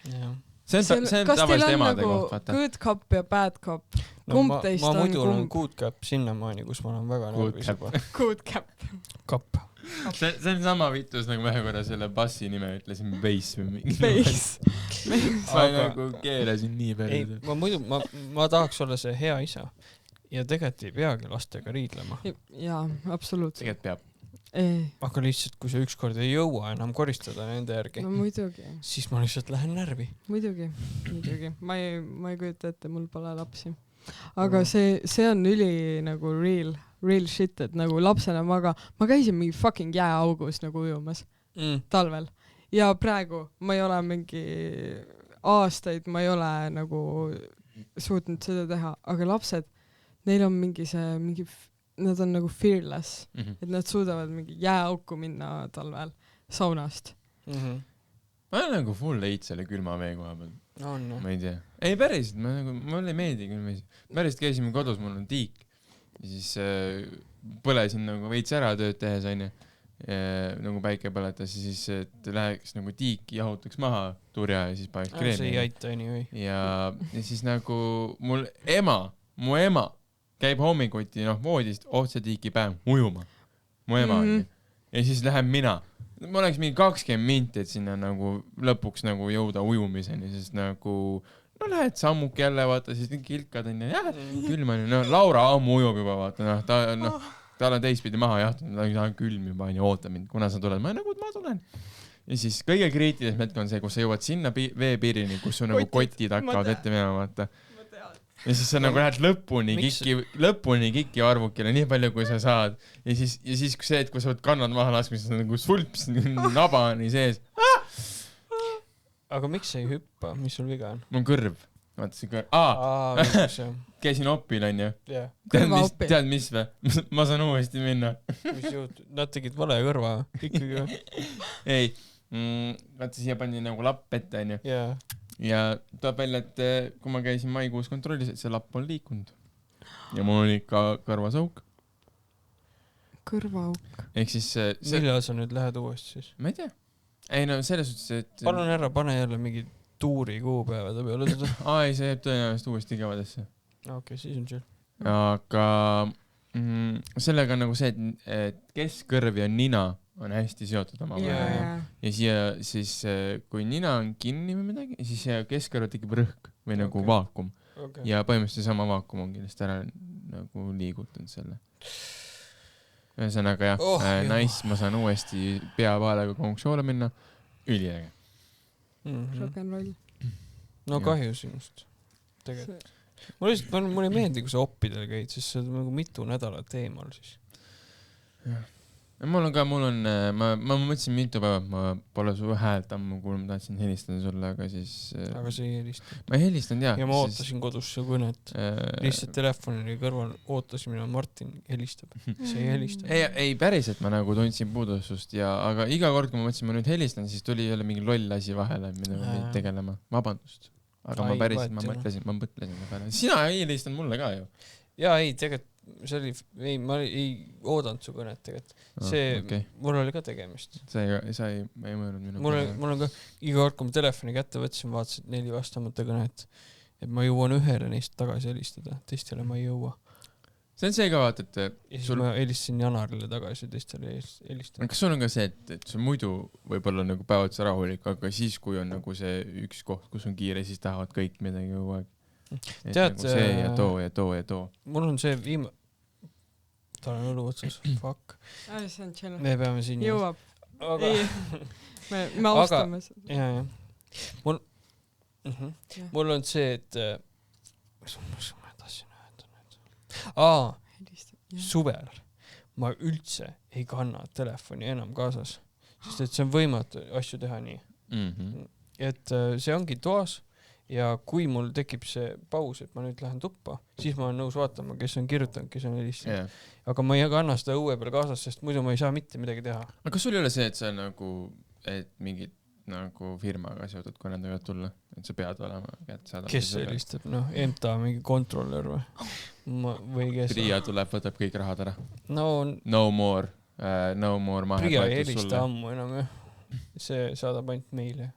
Jah. See on tavaliselt emade nagu koht, vaata. Good cop ja bad cop? Kumb teist on kumb? Ma muidu olen good cap sinnamaani, kus ma olen väga närvis juba. Good cap. Kapp. See on sama vitus, nagu ma ühe korra selle bassi nime ütlesin, Bass või mingi. Bass. Ma nagu keelasin nii päris. Ma tahaks olla see hea isa. Ja tegelikult ei peagi lastega riidlema. Jaa, absoluutselt. Tegelikult peab. Aga lihtsalt, kui sa ükskord ei jõua enam koristada nende järgi, no muidugi. Siis ma lihtsalt lähen närvi. Muidugi. Ma ei kujuta ette, mul pole lapsi. Aga see on üli nagu real shit, et nagu lapsena ma käisin mingi fucking jääaugus nagu ujumas talvel. Ja praegu ma ei ole mingi aastaid, ma ei ole nagu suutnud seda teha, aga lapsed, neil on mingi nad on nagu fearless, et nad suudavad mingi jääauku minna talvel saunast. Ma olen nagu full leit selle külma vee koha peal. On, ma ei tea. Ei päriselt, mulle ei meeldi külma vee. Päriselt käisime kodus, mul on tiik. Ja siis põlesin nagu veits ära tööd tehes, aine. Nagu päike põletas ja siis et läheks nagu tiik jahutaks maha turja ja siis paneks kreemi. See ei aita anyway. Ja siis nagu mu ema käib hommikuti voodist otse tiiki päev ujuma. Mu ema on. Ja siis lähen mina. Ma oleks mingi 20 minti, et sinna nagu lõpuks nagu jõuda ujumiseni, sest nagu lähed sammuk jälle, vaata, siis kilkad on ja külm on. Laura ammu ujub juba, vaata, tal on teistpidi maha jahtunud, ta on külm juba ja ootab mind, kuna sa tuled. Ma tulen. Ja siis kõige kriitilisem hetk on see, kus sa jõuad sinna veepiirini, kus su nagu kotid hakkavad ette minema, vaata. Ja siis sa nagu lähed lõpuni kiki arvukile, nii palju kui sa saad. Ja siis kui see, et kui sa võid kannad maha laskma, siis on nagu sulps naba nii sees. Aga miks sa ei hüppa? Mis sul viga on? Mul on kõrv. Vaata see kõrv. Käisin opil, on ju. Tead mis või? Ma saan uuesti minna. Mis juhtud? Nad tegid vale kõrva. Ei. Vaata siia pandi nagu lapp ette, on ju. Ja tuleb välja, et kui ma käisin maikuus kontrollis, et see lapp on liikunud. Ja mul oli ka kõrvasauk. Kõrvaauk. Ehk siis millal sa nüüd lähed uuesti siis? Ma ei tea. Ei no selles suhtes, et... Palun ära, pane jälle mingi tuuri kuupäevade peale seda. Ei, see jääb tõenäoliselt uuesti kevadesse. Okei, siis on chill. Aga sellega on nagu see, et keskkõrv ja nina on hästi seotud oma vahel. Ja siia siis, kui nina on kinni või midagi, siis keskkõrv tekib rõhk või nagu vaakum. Ja põhimõtteliselt sama vaakum ongi, sest ära nagu liigutanud selle. Ühesõnaga nice, ma saan uuesti peapaalega konksoola minna. Üliäge. Rock and roll. No kahju sinust. Tegelikult. Mulle ei meeldi, kui sa oppidel käid, siis sa oled nagu mitu nädalat eemal siis. Mul on, ma mõtlesin mitu päeva, ma pole su häält ammu kuulnud, ma tahtsin helistada sulle, aga siis... Aga see ei helistanud. Ma ei helistanud, jah. Ja ma ootasin kodus su kõnet. Lihtsalt telefonile kõrval ootasin mina, Martin helistab. See ei helistanud. Ei, päriselt ma nagu tundsin puudusust, aga iga kord, kui ma mõtlesin, ma nüüd helistan, siis tuli jälle mingi loll asi vahele, mida ma pidin tegelema. Vabandust. Aga ma mõtlesin peale. Sina ei helistanud mulle ka ju. Jaa, ei, tegelikult see oli, ma ei oodanud su kõnet tegelikult. See, mul oli ka tegemist. ma ei mõelnud minu mul on ka iga kord, kui ma telefoni kätte võtsin, vaatasin 4 vastamata kõnet, et ma jõuan ühele neist tagasi helistada, teistele ma ei jõua. See on see ka vaata, et ja siis ma helistasin Janarile tagasi ja teistele helistada. Kas sul on ka see, et sul muidu võib-olla nagu päevad see rahulik, aga siis, kui on nagu see üks koht, kus on kiire, siis tahavad kõik midagi kogu aeg. Tead, nagu see ja too. Mul on see ta on õlu otsas, fuck. Me peame siin jõuab. Me austame seda. Mul on see, et suvel ma üldse ei kanna telefoni enam kaasas, sest et see on võimatu asju teha nii. Et see ongi toas ja kui mul tekib see paus, et ma nüüd lähen tuppa, siis ma olen nõus vaatama, kes on kirjutanud, kes on helistanud. Aga ma ei kanna seda õue peal kaasas, sest muidu ma ei saa mitte midagi teha. Aga kas sul ei ole see, et sa nagu, et mingid nagu firmaga seotud kõned võivad tulla, et sa pead olema kätte kes helistab, EMTA mingi kontroller või kes Priia tuleb, võtab kõik rahad ära. No more Priia ei helista ammu enam see saadab ainult meile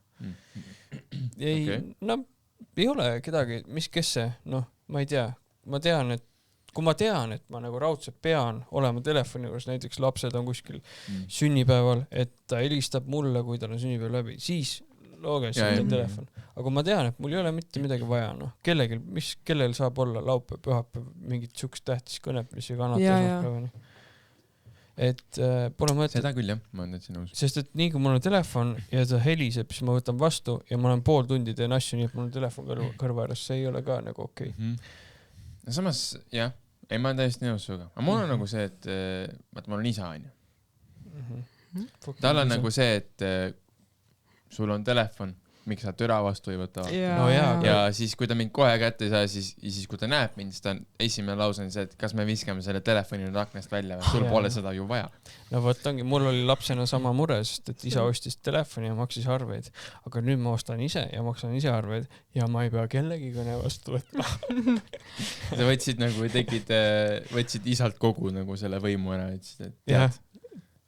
ei ole kedagi, kes see, ma ei tea, ma tean, et kui ma tean, et ma nagu raudselt pean olema telefoni juures, näiteks lapsed on kuskil sünnipäeval, et ta helistab mulle, kui tal on sünnipäev läbi, siis looges telefon. Aga kui ma tean, et mul ei ole mitte midagi vaja, kellel saab olla laupäev, pühapäev, mingit sukst tähtis kõnet, mis ei kannata esmaspäevani. Et pole mõtet. Seda küll jah, ma olen täitsa nõus. Sest et nii kui mul on telefon ja ta heliseb, siis ma võtan vastu ja ma olen pool tundi teen asju, nii et mul on telefon kõrva ääres, see ei ole ka nagu okei. Samas, jah, ei ma olen täiesti nõus suga. Aga mul on nagu see, et vaata, mul on isa, on ju. Tal on nagu see, et sul on telefon, miks sa türa vastu ei võta. Ja siis, kui ta mind kohe kätte ei saa, siis kui ta näeb mind, siis ta on esimene lause on see, et kas me viskame selle telefoni nüüd aknast välja või sul pole seda ju vaja. No võt ongi, mul oli lapsena sama mure, sest et isa ostis telefoni ja maksis arveid. Aga nüüd ma ostan ise ja maksan ise arveid ja ma ei pea kellegi kõne vastu võtma. Sa võtsid isalt kogu nagu selle võimu ära, et tead,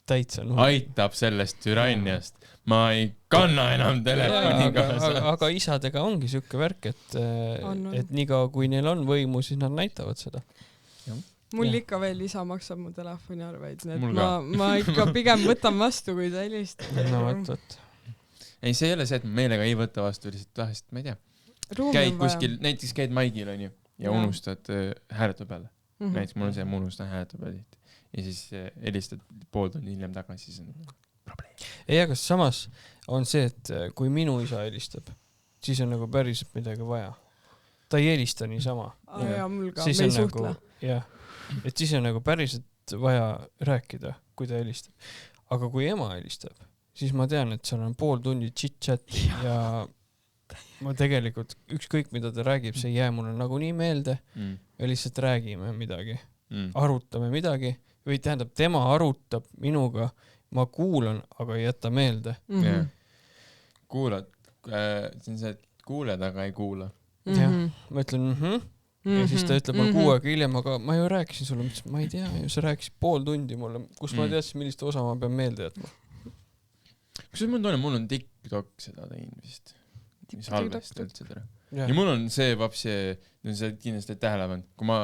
täitsa aitab sellest türanniast. Ma ei kanna enam telefoni kaasa. Aga isadega ongi siuke värk, et niikaua kui neil on võimu, siis nad näitavad seda. Mul ikka veel isa maksab mu telefoni arveid, nii et ma ikka pigem võtan vastu, kui ta helistab. No võt. Ei, see ei ole see, et ma meelega ei võta vastu, lihtsalt tahest, ma ei tea. Käid kuskil, näiteks käid Maigil on ju ja unustad hääletu peale. Näiteks mul on see, ma unustan hääletu peale ja siis helistad pool tundi hiljem tagasi, siis on probleem. Ei, aga samas on see, et kui minu isa helistab, siis on nagu päriselt midagi vaja. Ta ei helista niisama. Ja mul ka, me ei suhtle. Jah, et siis on nagu päriselt vaja rääkida, kui ta helistab. Aga kui ema helistab, siis ma tean, et seal on pool tundi chit-chat ja ma tegelikult ükskõik, mida ta räägib, see ei jää mulle nagu nii meelde ja lihtsalt räägime midagi. Arutame midagi või tähendab, tema arutab minuga, ma kuulan, aga ei jäta meelde. Kuulad, see on see, et kuuled, aga ei kuula. Jah, ma ütlen ja siis ta ütleb mul 6 aega hiljem, aga ma ju rääkisin sulle, ma ei tea, sa rääkisid pool tundi mulle, kus ma teadsin, millist osa ma pean meelde jätma. Kus mul on TikTok seda teinud vist, mis halvesti üldse tere. Ja mul on see vapsi, see kindlasti tähelepannud, kui ma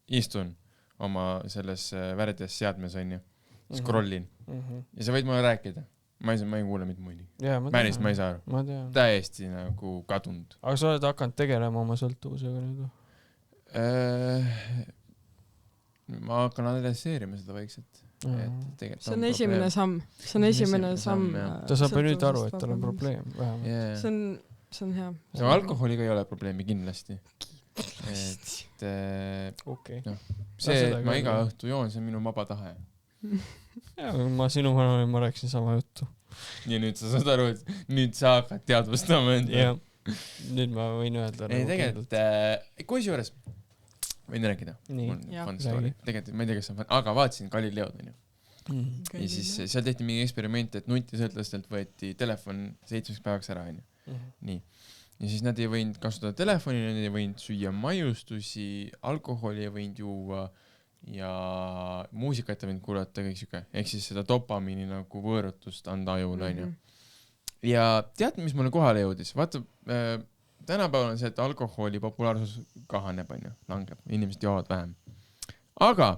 istun oma selles väärdes seadmes on ju, scrollin ja sa võid mulle rääkida. Ma ei kuule mitte muidi. Märist ma ei saa aru. Täiesti nagu kadunud. Aga sa oled hakanud tegelema oma sõltuvusega nüüd? Ma hakkan adresseerima seda vaikselt. See on esimene samm. Ta saab nüüd aru, et tal on probleem. See on hea. Alkoholiga ei ole probleemi kindlasti. Ma iga õhtu joon, see on minu vaba tahe. Ja, ma sinu vanal ma rääkisin sama juttu. Ja nüüd sa saad aru, et nüüd sa hakkad teadvustama enda. Nüüd ma võin öelda. Ei, tegelikult, kui juures võin rääkida. Tegelikult, ma ei tea, kes on fan, aga vaatasin Galileod, on ju. Ja siis seal tehti mingi eksperiment, et nutisõltlastelt võeti telefon 7 päevaks ära, on ju. Nii. Ja siis nad ei võinud kasutada telefoni, nad ei võinud süüa maiustusi, alkoholi ei võinud juua ja muusikat võinud kuulata, kõik siuke, ehk siis seda dopamiini nagu võõrutust anda ajule, onju. Ja tead, mis mulle kohale jõudis? Vaata, tänapäeval on see, et alkoholi populaarsus kahaneb, onju, langeb, inimesed joovad vähem. Aga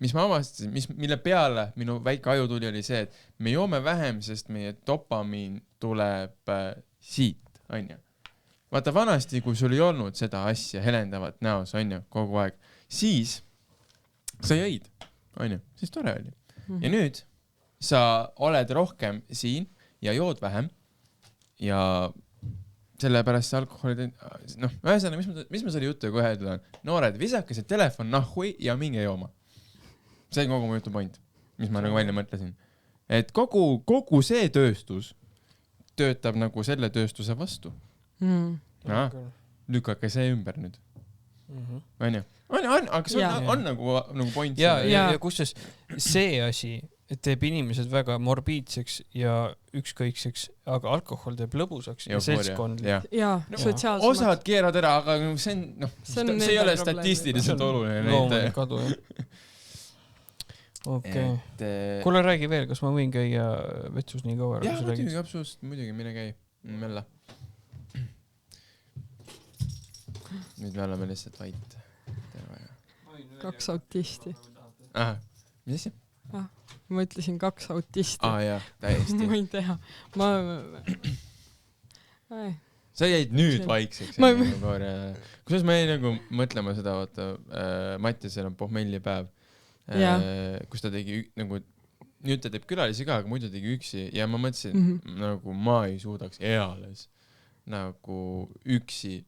mis ma avastasin, mille peale minu väike aju tuli, oli see, et me joome vähem, sest meie dopamiin tuleb siit, onju. Vaata vanasti, kui sul ei olnud seda asja helendavat näos, onju, kogu aeg, siis sa jõid, onju, siis tore oli. Ja nüüd sa oled rohkem siin ja jood vähem ja sellepärast see alkoholi, noh, ühesõnaga, mis ma selle juttu kohe tulen? Noored, visake see telefon nahui ja minge jooma. See on kogu mu jutu point, mis ma nagu välja mõtlesin. Et kogu see tööstus töötab nagu selle tööstuse vastu. Lükake see ümber nüüd. On ju? Aga see on nagu point. Ja kusjuures see asi teeb inimesed väga morbiidseks ja ükskõikseks, aga alkohol teeb lõbusaks ja seltskondlik. Ja, sotsiaalsemaks. Osad keerad ära, aga see on, noh, see ei ole statistiliselt oluline. Loomulik kadu, jah. Okei. Kuule, räägi veel, kas ma võin käia vetsus nii kaua? Jah, muidugi, mine käi. Mella. Nüüd me oleme lihtsalt vait. 2 autisti. Mis asja? Ma ütlesin 2 autisti. Jah, täiesti. Ma ei tea. Sa jäid nüüd vaikseks. Kusjuures ma jäin nagu mõtlema seda, vaata, Mattiasel on pohmellipäev. Kus ta tegi nagu, nüüd ta teeb külalisi ka, aga muidu tegi üksi ja ma mõtlesin, nagu ma ei suudaks eales nagu üksi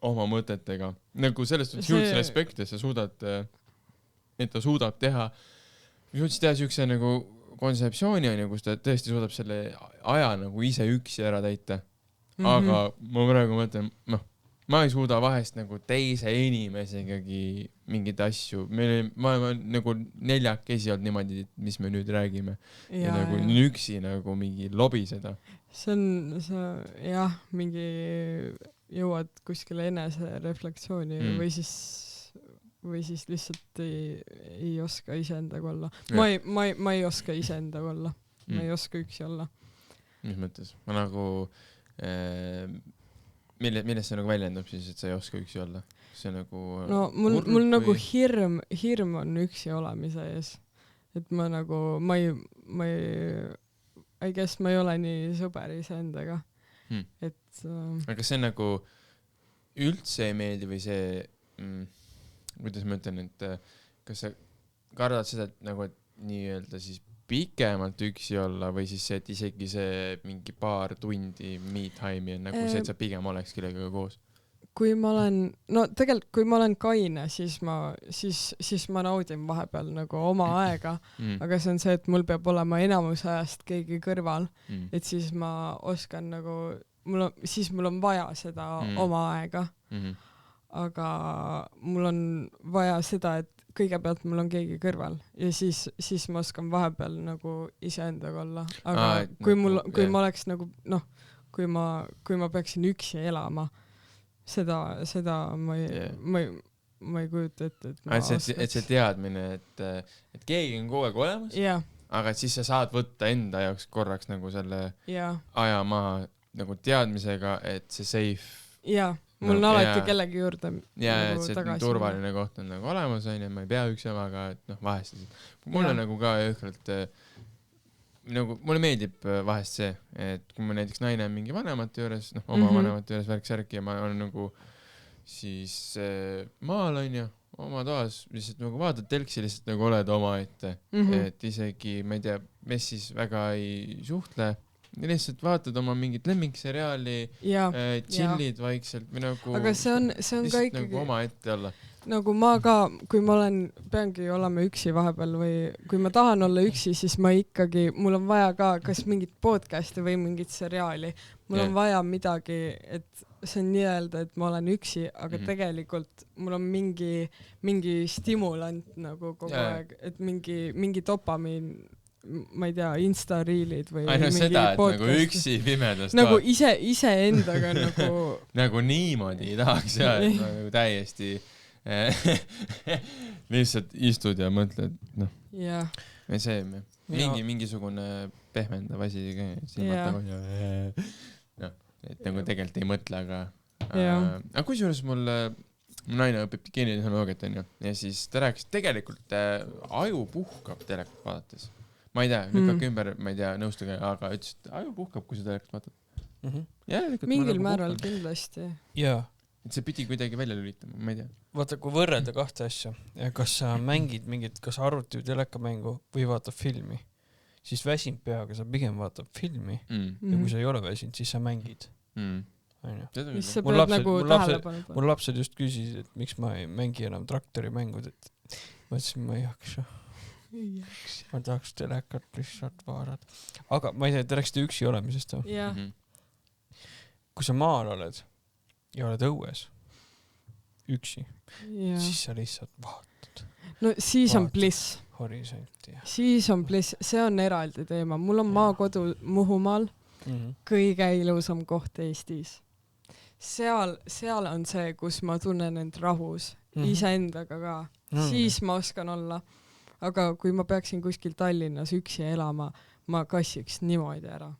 oma mõtetega, nagu sellest on huge respekt, et sa suudad, et ta suudab teha, suudsid teha siukse nagu kontseptsiooni, kus ta tõesti suudab selle aja nagu ise üksi ära täita, aga ma praegu mõtlen, ma ei suuda vahest nagu teise inimesegagi mingeid asju. Ma nagu 4 olnud niimoodi, mis me nüüd räägime. Ja nagu üksi nagu mingi lobiseda. See on, jah, mingi jõuad kuskile enese reflektsiooni või siis lihtsalt ei oska iseendaga olla. Ma ei oska iseendaga olla. Ma ei oska üksi olla. Mis mõttes? Ma nagu... Millest see nagu väljendab siis, et sa ei oska üksi olla? See nagu... No mul nagu hirm on üksi olemise ees. Et ma nagu, I guess ma ei ole nii sõber iseendaga. Et... Aga see nagu üldse ei meeldi või see, kuidas ma ütlen, et kas sa kardad seda, et nagu, et nii-öelda siis pikemalt üksi olla või siis see, et isegi see mingi paar tundi me time'i on nagu see, et sa pigem oleks kellegagi koos? Kui ma olen, no tegelikult kui ma olen kaine, siis ma naudin vahepeal nagu oma aega, aga see on see, et mul peab olema enamus ajast keegi kõrval, et siis ma oskan nagu, siis mul on vaja seda oma aega, aga mul on vaja seda, et kõigepealt mul on keegi kõrval ja siis ma oskan vahepeal nagu iseendaga olla, aga kui ma oleks nagu, kui ma peaksin üksi elama, seda ma ei kujuta ette, et ma oskaks. Et see teadmine, et keegi on kogu aeg olemas, aga siis sa saad võtta enda jaoks korraks nagu selle aja maha nagu teadmisega, et see safe mul on alati kellegi juurde et see turvaline koht on nagu olemas, ma ei pea üksi aga et vahest mulle nagu ka jõhkralt nagu mulle meeldib vahest see, et kui ma näiteks naine on mingi vanemate juures, oma vanemate juures värk-särki ja ma olen nagu siis maal on ju oma toas, lihtsalt nagu vaatad telksi, lihtsalt nagu oled oma ette, et isegi ma ei tea, mes siis väga ei suhtle ja lihtsalt vaatad oma mingit lemmikseriaali, chillid vaikselt või nagu aga see on ka ikkagi nagu oma ette olla. Nagu ma ka, kui ma peangi olema üksi vahepeal või kui ma tahan olla üksi, siis ma ikkagi, mul on vaja ka kas mingit podcasti või mingit seriaali. Mul on vaja midagi, et see on nii-öelda, et ma olen üksi, aga tegelikult mul on mingi stimulant nagu kogu aeg, et mingi dopamiin ma ei tea, Insta-riilid või mingi seda, podcast. Nagu üksi pimedas nagu ise endaga nagu nagu niimoodi ei tahaks nagu täiesti lihtsalt istud ja mõtled, noh, jah , mingisugune pehmendav asi silmad Jaa. tagu ja noh, et nagu tegelikult ei mõtle, Jaa. aga kusjuures mul naine õpib geenitehnoloogiat onju ja siis ta rääkis, tegelikult aju puhkab telekat vaadates. Ma ei tea, lükake ümber, ma ei tea, nõustuge, aga ütles, et aju puhkab, kui sa telekat vaatad. mingil määral kindlasti . jaa , et see pidi kuidagi välja lülitama, ma ei tea. vaata kui võrrelda kahte asja , kas sa mängid mingit , kas arvuti või telekamängu või vaatad filmi , siis väsinud peaga sa pigem vaatad filmi ja kui sa ei ole väsinud , siis sa mängid , onju . mis sa Mul pead lapsed- nagu mul lapsed- tähelepanu mul lapsed just küsisid , et miks ma ei mängi enam traktorimängud , et ma ütlesin , ma ei jaksa , ma tahaks telekat lihtsalt vaadata . aga ma ei tea , te rääkisite üksi olemisest või ? jah , kui sa maal oled ja oled õues üksi , jah . siis sa lihtsalt vaatad no siis on Vaatad. bliss , horisonti ja siis on bliss , see on eraldi teema . mul on maakodu Muhumaal , kõige ilusam koht Eestis . seal on see , kus ma tunnen end rahus , iseendaga ka , siis ma oskan olla . aga kui ma peaksin kuskil Tallinnas üksi elama , ma kassiks niimoodi ära .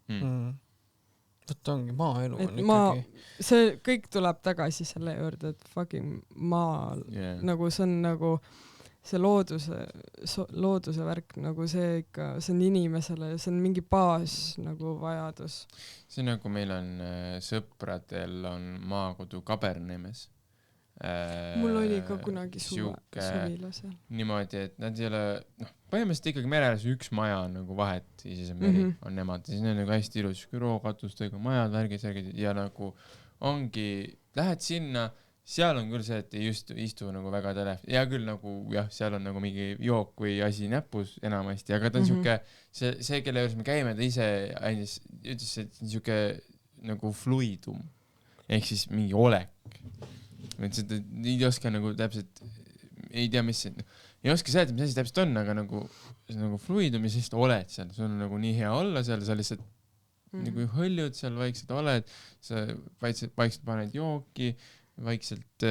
vot ongi , maaelu Et on ma- ikkagi , see kõik tuleb tagasi selle juurde , et fucking maal nagu see on nagu see looduse värk , nagu see ikka , see on inimesele , see on mingi baas nagu vajadus . see nagu meil on sõpradel on maakodu Kabernemes . mul oli ka kunagi suvila seal . niimoodi , et nad ei ole , noh , põhimõtteliselt ikkagi mere ääres üks maja on nagu vahet , siis on meri on nemad ja siis on nagu hästi ilus rookatustega majad , värgid ja nagu ongi , lähed sinna , seal on küll see , et ei istu nagu väga hea küll nagu jah , seal on nagu mingi jook või asi näpus enamasti , aga ta on siuke , see , kelle juures me käime , ta ise ütles , et siuke nagu fluidum ehk siis mingi olek . et seda ei oska nagu täpselt , ei tea , mis see , ei oska seletada , mis asi täpselt on , aga nagu fluidum ja siis oled seal , sul on nagu nii hea olla seal , sa lihtsalt nagu hõljud seal vaikselt oled , sa vaikselt paned jooki , vaikselt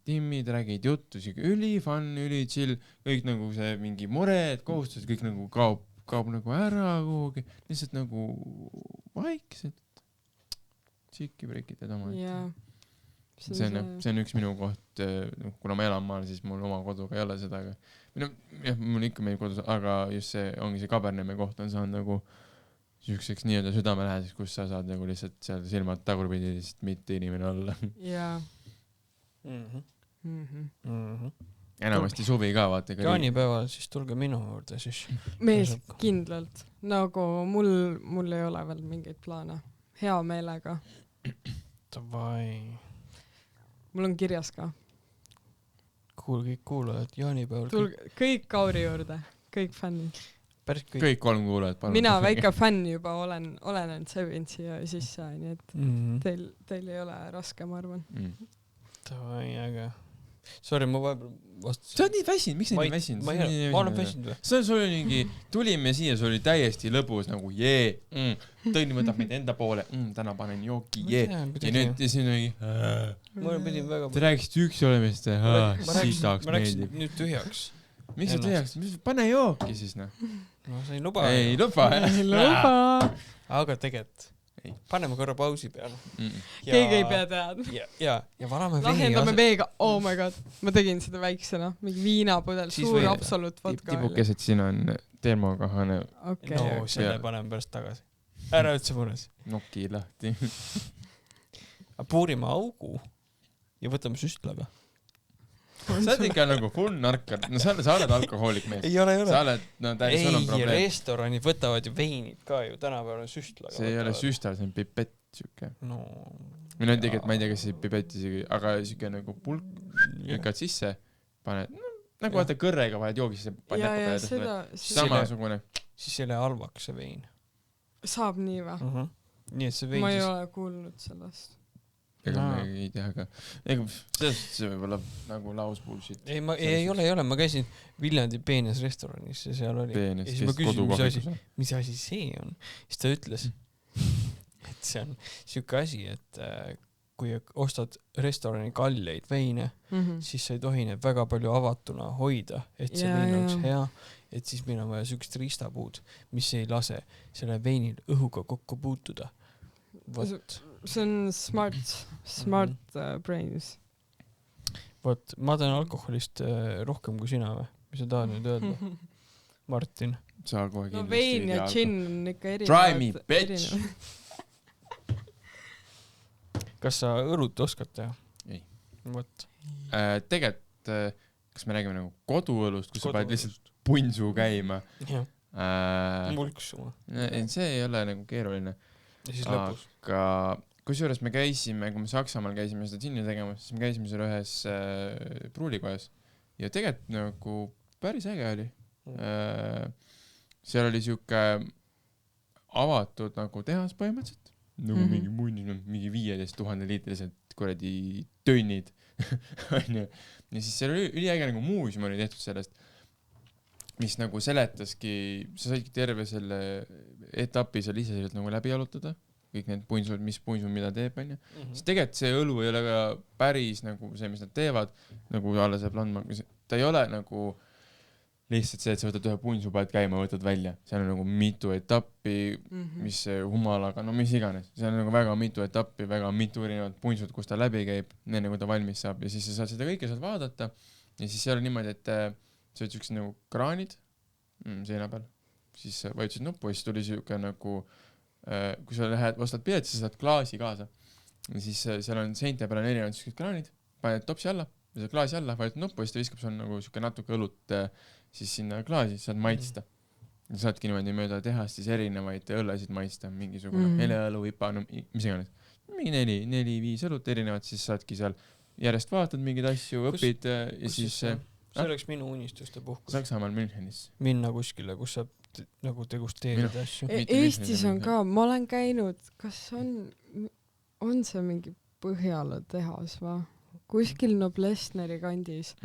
timmid , räägid juttu , siuke üli fun , üli chill , kõik nagu see mingi mured , kohustused , kõik nagu kaob nagu ära kuhugi , lihtsalt nagu vaikselt tšiki-prikid ja oma . jaa . see on üks minu koht , kuna ma elan maal , siis mul oma koduga ei ole seda , aga või noh , jah , mul ikka meil kodus , aga just see ongi see Kaberneme koht on saanud nagu siukseks nii-öelda südamelähedaseks , kus sa saad nagu lihtsalt seal silmad tagurpidi lihtsalt mitte inimene olla . jaa . enamasti suvi ka , vaata . jaanipäeval siis tulge minu juurde siis . mees , kindlalt . nagu mul ei ole veel mingeid plaane . hea meelega . Davai . mul on kirjas ka . kõik kuulajad , jaanipäeval tulge kõik Kauri juurde , kõik fännid . päris kõik . kõik 3 kuulajat , palun . mina väike fänn juba olen end sevinud siia sisse , nii et teil ei ole raske , ma arvan . Davai , äge . Sorry , ma vahepeal vastasin . sa oled nii väsinud , miks sa nii väsinud ? ma olen väsinud või ? sul oli mingi , tulime siia , sul oli täiesti lõbus nagu jee , Tõni võtab meid enda poole , täna panen jooki , jee . ja nüüd ja siin oli ma pidin väga . te rääkisite üksi olemist , sitaks ma rääkisin meeldib . nüüd tühjaks . miks sa tühjaks , pane jooki siis noh . no sa ei luba . ei luba jah . luba . aga tegelikult paneme korra pausi peale . keegi ei pea teadma . ja valame lahendame veega , oh my god , ma tegin seda väiksena , mingi viinapudel , Siis suur või- absoluut vodka . tibukesed siin on termokahane okei . no selle paneme pärast tagasi . ära üldse mures . noki lahti . puurime augu ja võtame süstlaga . sa oled ikka nagu full narkar , no sa oled alkohoolik mees . ei ole . sa oled , no täis sul on ei , probleem . restoranid võtavad ju veinid ka ju , tänapäeval on süstlaga . see ei ole süstal , see on pipett siuke . no või no tegelikult ma ei tea , kas see pipett isegi , aga siuke nagu pulk , lükkad sisse , paned , nagu vaata kõrrega paned joogi sisse , paned ja , ja näppu peale . seda samasugune . siis ei lähe halvaks see vein . saab nii või ? nii et see vein ma ei siis ole kuulnud sellest . ega ma ei tea ka . ega selles suhtes see võib olla nagu laus bullshit . ei , ma ei ole , ma käisin Viljandi peenes restoranis ja seal oli . peenest , ja siis ma kes küsisin , kodukohvikus . mis asi see on . siis ta ütles , et see on siuke asi , et kui ostad restorani kalleid veine, siis sa ei tohi need väga palju avatuna hoida, et see vein oleks hea, et siis meil on vaja sükst riistapuud, mis ei lase selle veinil õhuga kokku puutuda. Vot. See on smart brains. Vot, ma tean alkoholist rohkem kui sina või? Mis sa tahad nüüd öelda? Martin. Sa kohe kindlasti vein ja džinn on ikka erinevad. Try me, bitch! Kas sa õlut oskad teha? Ei. Vot. Tegelikult, kas me räägime nagu koduõlust, kus sa paned lihtsalt punsu käima? Mulksuma. See ei ole nagu keeruline. Ja siis lõpus. Aga kusjuures me käisime, kui me Saksamaal käisime seda džinni tegemas, siis me käisime seal ühes pruulikojas. Ja tegelikult nagu päris äge oli. Seal oli siuke avatud nagu tehas põhimõtteliselt. Nagu mingi 15 000 liitrised kuradi tönnid. Ja siis seal oli üliäge nagu muuseum oli tehtud sellest, mis nagu seletaski, sa saidki terve selle etapi seal ise nagu läbi jalutada, kõik need puinsud, mis puinsud mida teeb, on ju. Siis tegelikult see õlu ei ole ka päris nagu see, mis nad teevad, nagu alla see plandma, ta ei ole nagu lihtsalt see, et sa võtad ühe puinsu pealt käima ja võtad välja. Seal on nagu mitu etappi, mis humalaga, no mis iganes. Seal on nagu väga mitu etappi, väga mitu erinevad puinsud, kus ta läbi käib, enne kui ta valmis saab. Ja siis sa saad seda kõike saad vaadata. Ja siis seal on niimoodi, et sa võid siuksed nagu kraanid seina peal. Siis vajutasid nuppu ja siis tuli siuke nagu, kui sa lähed, ostad pilet, siis saad klaasi kaasa. Ja siis seal on seinte peal on erinevad siuksed kraanid, paned topsi alla, ja klaasi alla, vajutad nuppu ja siis ta viskab sul nagu siuke natuke õlut siis sinna klaasi, saad maitsta. Ja saadki niimoodi mööda tehast siis erinevaid õllesid maitsta, mingisugune heleõlu, ipa, no mis iganes. Mingi 4-5 õlut erinevad, siis saadki seal järjest vaatad mingeid asju, õpid ja siis... See oleks minu unistuste puhkus. Saksamaal Münchenis. Minna kuskile, kus saab nagu degusteerida asju. Eestis on ka, ma olen käinud, kas on see mingi Põhjala tehas või? Kuskil Noblessneri kandis.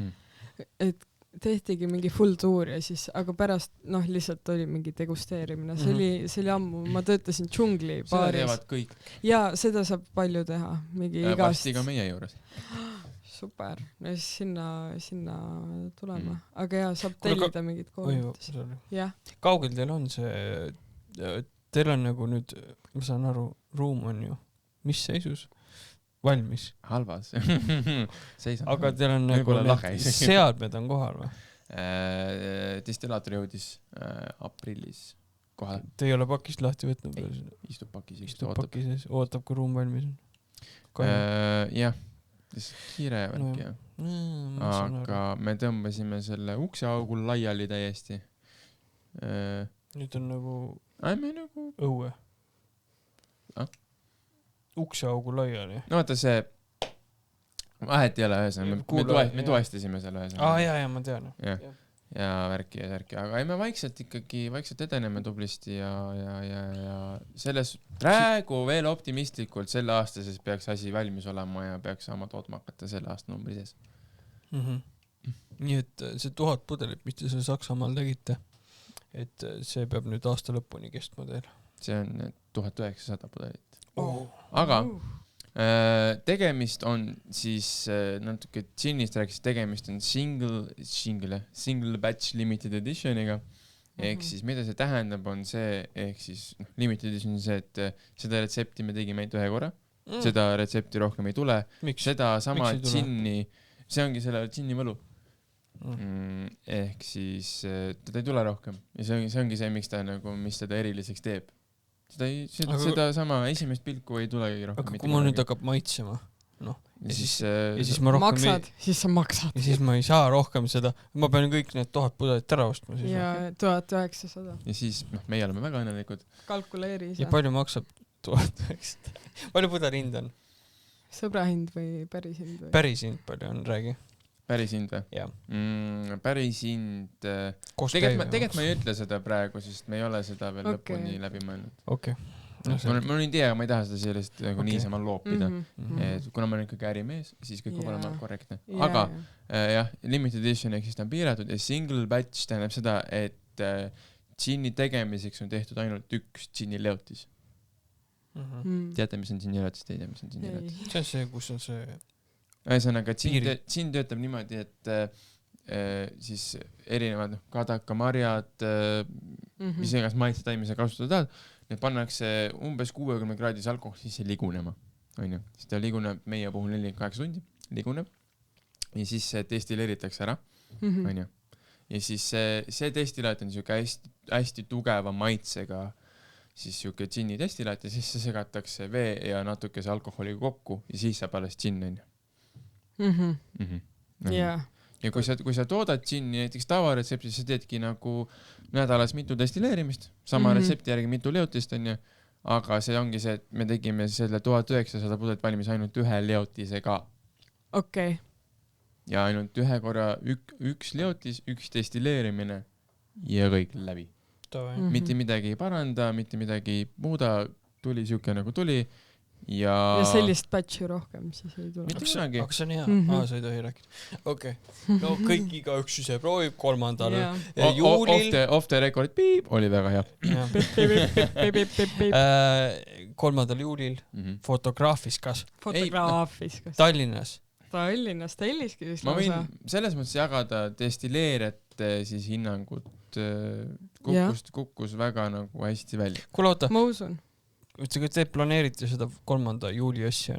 Et tehtigi mingi full tuur ja siis, aga pärast lihtsalt oli mingi degusteerimine. See oli ammu, ma töötasin džungli baaris. Seda teevad kõik. Ja seda saab palju teha. Vasti ka meie juures. Super. No siis sinna tulema. Aga saab tellida mingid koolitusi. Kaugel teil on see, teil on nagu nüüd, ma saan aru, ruum on ju, mis seisus? Valmis. Halvas. Aga teil on nagu seadmed on kohal või? Distillaator jõudis aprillis kohale. Te ei ole pakist lahti võtnud? Istub pakis. Ootab, kui ruum valmis on? Jah, kiire värk jah. Aga me tõmbasime selle ukseaugul laiali täiesti. Nüüd on nagu õue. Ukseaugu laiali. No vaata see vahet ei ole ühesõnaga, me toestasime selle ühesõnaga. Jaa, ma tean. Ja värki, aga me vaikselt edeneme tublisti ja selles praegu veel optimistlikult selle aasta siis peaks asi valmis olema ja peaks saama tootma hakata selle aasta numbri sees. Nii et see 1000 pudelit, mis te selle Saksamaal tegite, et see peab nüüd aasta lõpuni kestma teil. See on 1900 pudelit. Aga tegemist on siis natuke džinnist rääkis, tegemist on single batch limited editioniga ehk siis mida see tähendab on see, ehk siis limited edition on see, et seda retsepti me tegime ainult ühe korra, seda retsepti rohkem ei tule. Seda sama džinni, see ongi selle džinni võlu ehk siis teda ei tule rohkem ja see ongi see, miks ta nagu, mis seda eriliseks teeb. Seda sama esimest pilku ei tulegi rohkem. Aga kui ma nüüd hakkab maitsema, ja siis ma rohkem maksad, siis sa maksad. Ja siis ma ei saa rohkem seda, ma pean kõik need 1000 pudelit ära ostma. Ja 1900. Ja siis meie oleme väga õnnelikud. Kalkuleeri ise. Ja palju maksab 1900? Palju pudeli hind on? Sõbra hind või päris hind? Päris hind palju on, räägi. Päris hind või? Jah. Päris hind... Tegelikult ma ei ütle seda praegu, sest me ei ole seda veel lõpuni läbi mõelnud. Okei. Mul on idea, aga ma ei taha seda sellest nagu niisama loopida. Kuna ma olen ikkagi ärimees, siis kõik võib olema korrektne. Aga jah, limited edition ehk siis ta on piiratud ja single batch tähendab seda, et džinni tegemiseks on tehtud ainult üks džinni leotis. Teate, mis on džinnilatis, te ei tea, mis on džinnilatis. See on see, kus on see... Ühesõnaga, džinn töötab niimoodi, et siis erinevad kadakamarjad, mis iganes maitsetaimese kasutada tahad, need pannakse umbes 60 kraadis alkohol sisse ligunema. Siis ta liguneb meie puhul 48 tundi, liguneb ja siis see destilleeritakse ära. Ja siis see destillaat on hästi tugeva maitsega siis siuke džinni destillaat ja siis see segatakse vee ja natukese alkoholiga kokku ja siis saab alles džinn. Ja kui sa toodad džinni näiteks tavaretseptis, sa teedki nagu nädalas mitu destilleerimist, sama retsepti järgi mitu leotist on ju, aga see ongi see, et me tegime selle 1900 pudelit valmis ainult ühe leotisega. Okei. Ja ainult ühe korra üks leotis, üks destilleerimine ja kõik läbi. Mitte midagi ei paranda, mitte midagi muuda, tuli siuke nagu tuli ja sellist batchi rohkem siis ei tule. Mitte kunagi. Aga see on hea, sa ei tohi rääkida. Okei, no kõik igaüks ise proovib 3. juulil. Off the record, piip, oli väga hea. 3. juulil Fotograafiskas. Tallinnas Telliski vist ma võin selles mõttes jagada destilleerijate siis hinnangut kukkus väga nagu hästi välja. Kuule, oota. Ma usun. Te planeerite seda 3. juuli asja,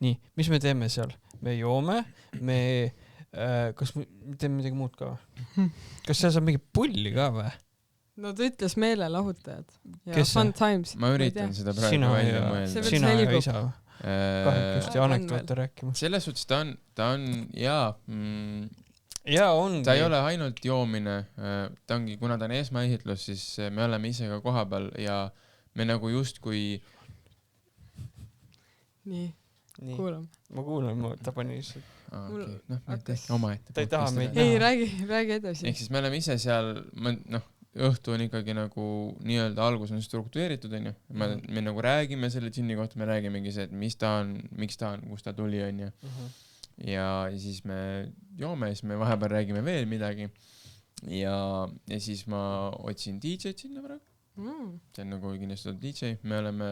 Nii, mis me teeme seal? Me joome, kas me teeme midagi muud ka? Kas seal saab mingi pulli ka või? No ta ütles meelelahutajad. Ja fun times. Ma üritan seda praegu välja mõelda. Sina ja isa kahekesti anekdoote rääkima. Selles suhtes ta on ta ei ole ainult joomine, ta ongi, kuna ta on esmaesitlus, siis me oleme ise ka koha peal ja me nagu justkui Nii. Kuulame. Ma kuulan, ta pani lihtsalt. Oma ette. Ta ei taha meid näha. Ei, räägi edasi. Ehk siis me oleme ise seal, õhtu on ikkagi nagu nii-öelda algus on struktureeritud, on ju. Me nagu räägime selle džinni kohta, me räägimegi see, et mis ta on, miks ta on, kus ta tuli, on ju. Ja siis me joome, siis me vahepeal räägime veel midagi. Ja siis ma otsin DJ-d sinna praegu. See on nagu kindlasti DJ. Me oleme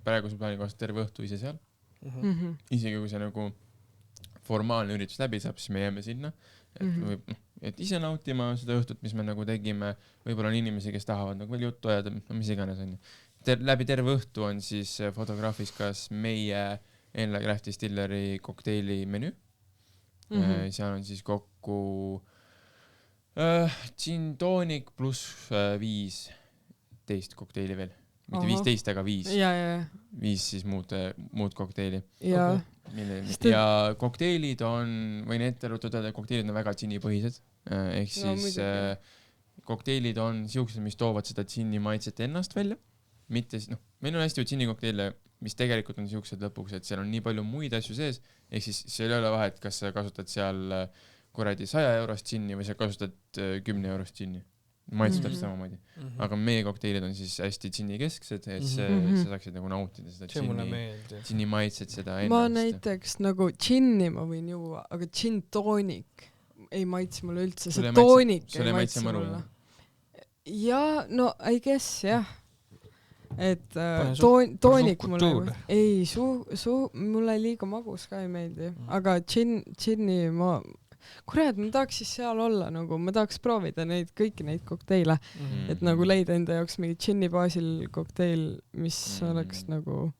praeguse plaani kohast terve õhtu ise seal. Isegi kui see nagu formaalne üritus läbi saab, siis me jääme sinna. Et ise nautima seda õhtut, mis me nagu tegime. Võib-olla on inimesi, kes tahavad nagu veel juttu ajada, mis iganes on. Läbi terve õhtu on siis Fotograafiskas meie Enla Craft Distilleri kokteili menü. Seal on siis kokku gin tonic pluss 15 kokteili veel. Mitte 15, aga 5. 5 siis muud kokteili. Ja kokteilid on, võin ette rõhutada, kokteilid on väga džinni-põhised. Ehk siis kokteilid on siuksed, mis toovad seda džinni maitset ennast välja. Mitte, meil on hästi ju džinni kokteile, mis tegelikult on siuksed lõpuks, et seal on nii palju muid asju sees. Ehk siis seal ei ole vahet, kas sa kasutad seal kuradi 100 eurost džinni või sa kasutad 10 eurost džinni. Maitse täpselt samamoodi. Aga meie kokteilid on siis hästi džinni kesksed, et sa saaksid nagu nautida seda džinni maitset, seda ennast. Ma näiteks nagu džinni ma võin juua, aga džin toonik ei maitse mulle üldse. See toonik ei maitse mulle. Ja, no I guess, jah. Et toonik mulle ei, mulle liiga magus ka ei meeldi. Aga džinni ma... Kurat, ma tahaks siis seal olla, nagu ma tahaks proovida kõiki neid kokteile, et nagu leida enda jaoks mingi džinni baasil kokteil, mis oleks nagu,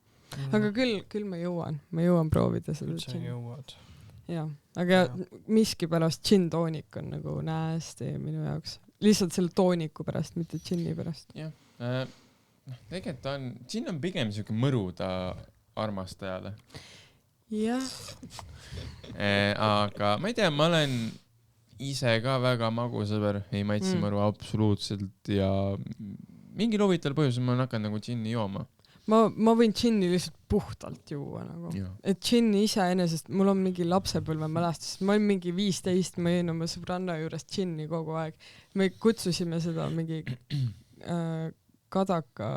aga küll ma jõuan proovida seda džinni. Jah, aga miski pärast džin toonik on nagu näesti minu jaoks, lihtsalt selle tooniku pärast, mitte džinni pärast. Jah, tegelikult džin on pigem siuke mõruda armastajale. Jah. Aga ma ei tea, ma olen ise ka väga magusõber, ei maitse mõru absoluutselt ja mingil huvitaval põhjusel ma olen hakanud nagu džinni jooma. Ma võin džinni lihtsalt puhtalt juua nagu. Et džinni iseenesest, mul on mingi lapsepõlve mälestus, ma olin mingi 15, ma jõin oma sõbranna juures džinni kogu aeg. Me kutsusime seda mingi kadaka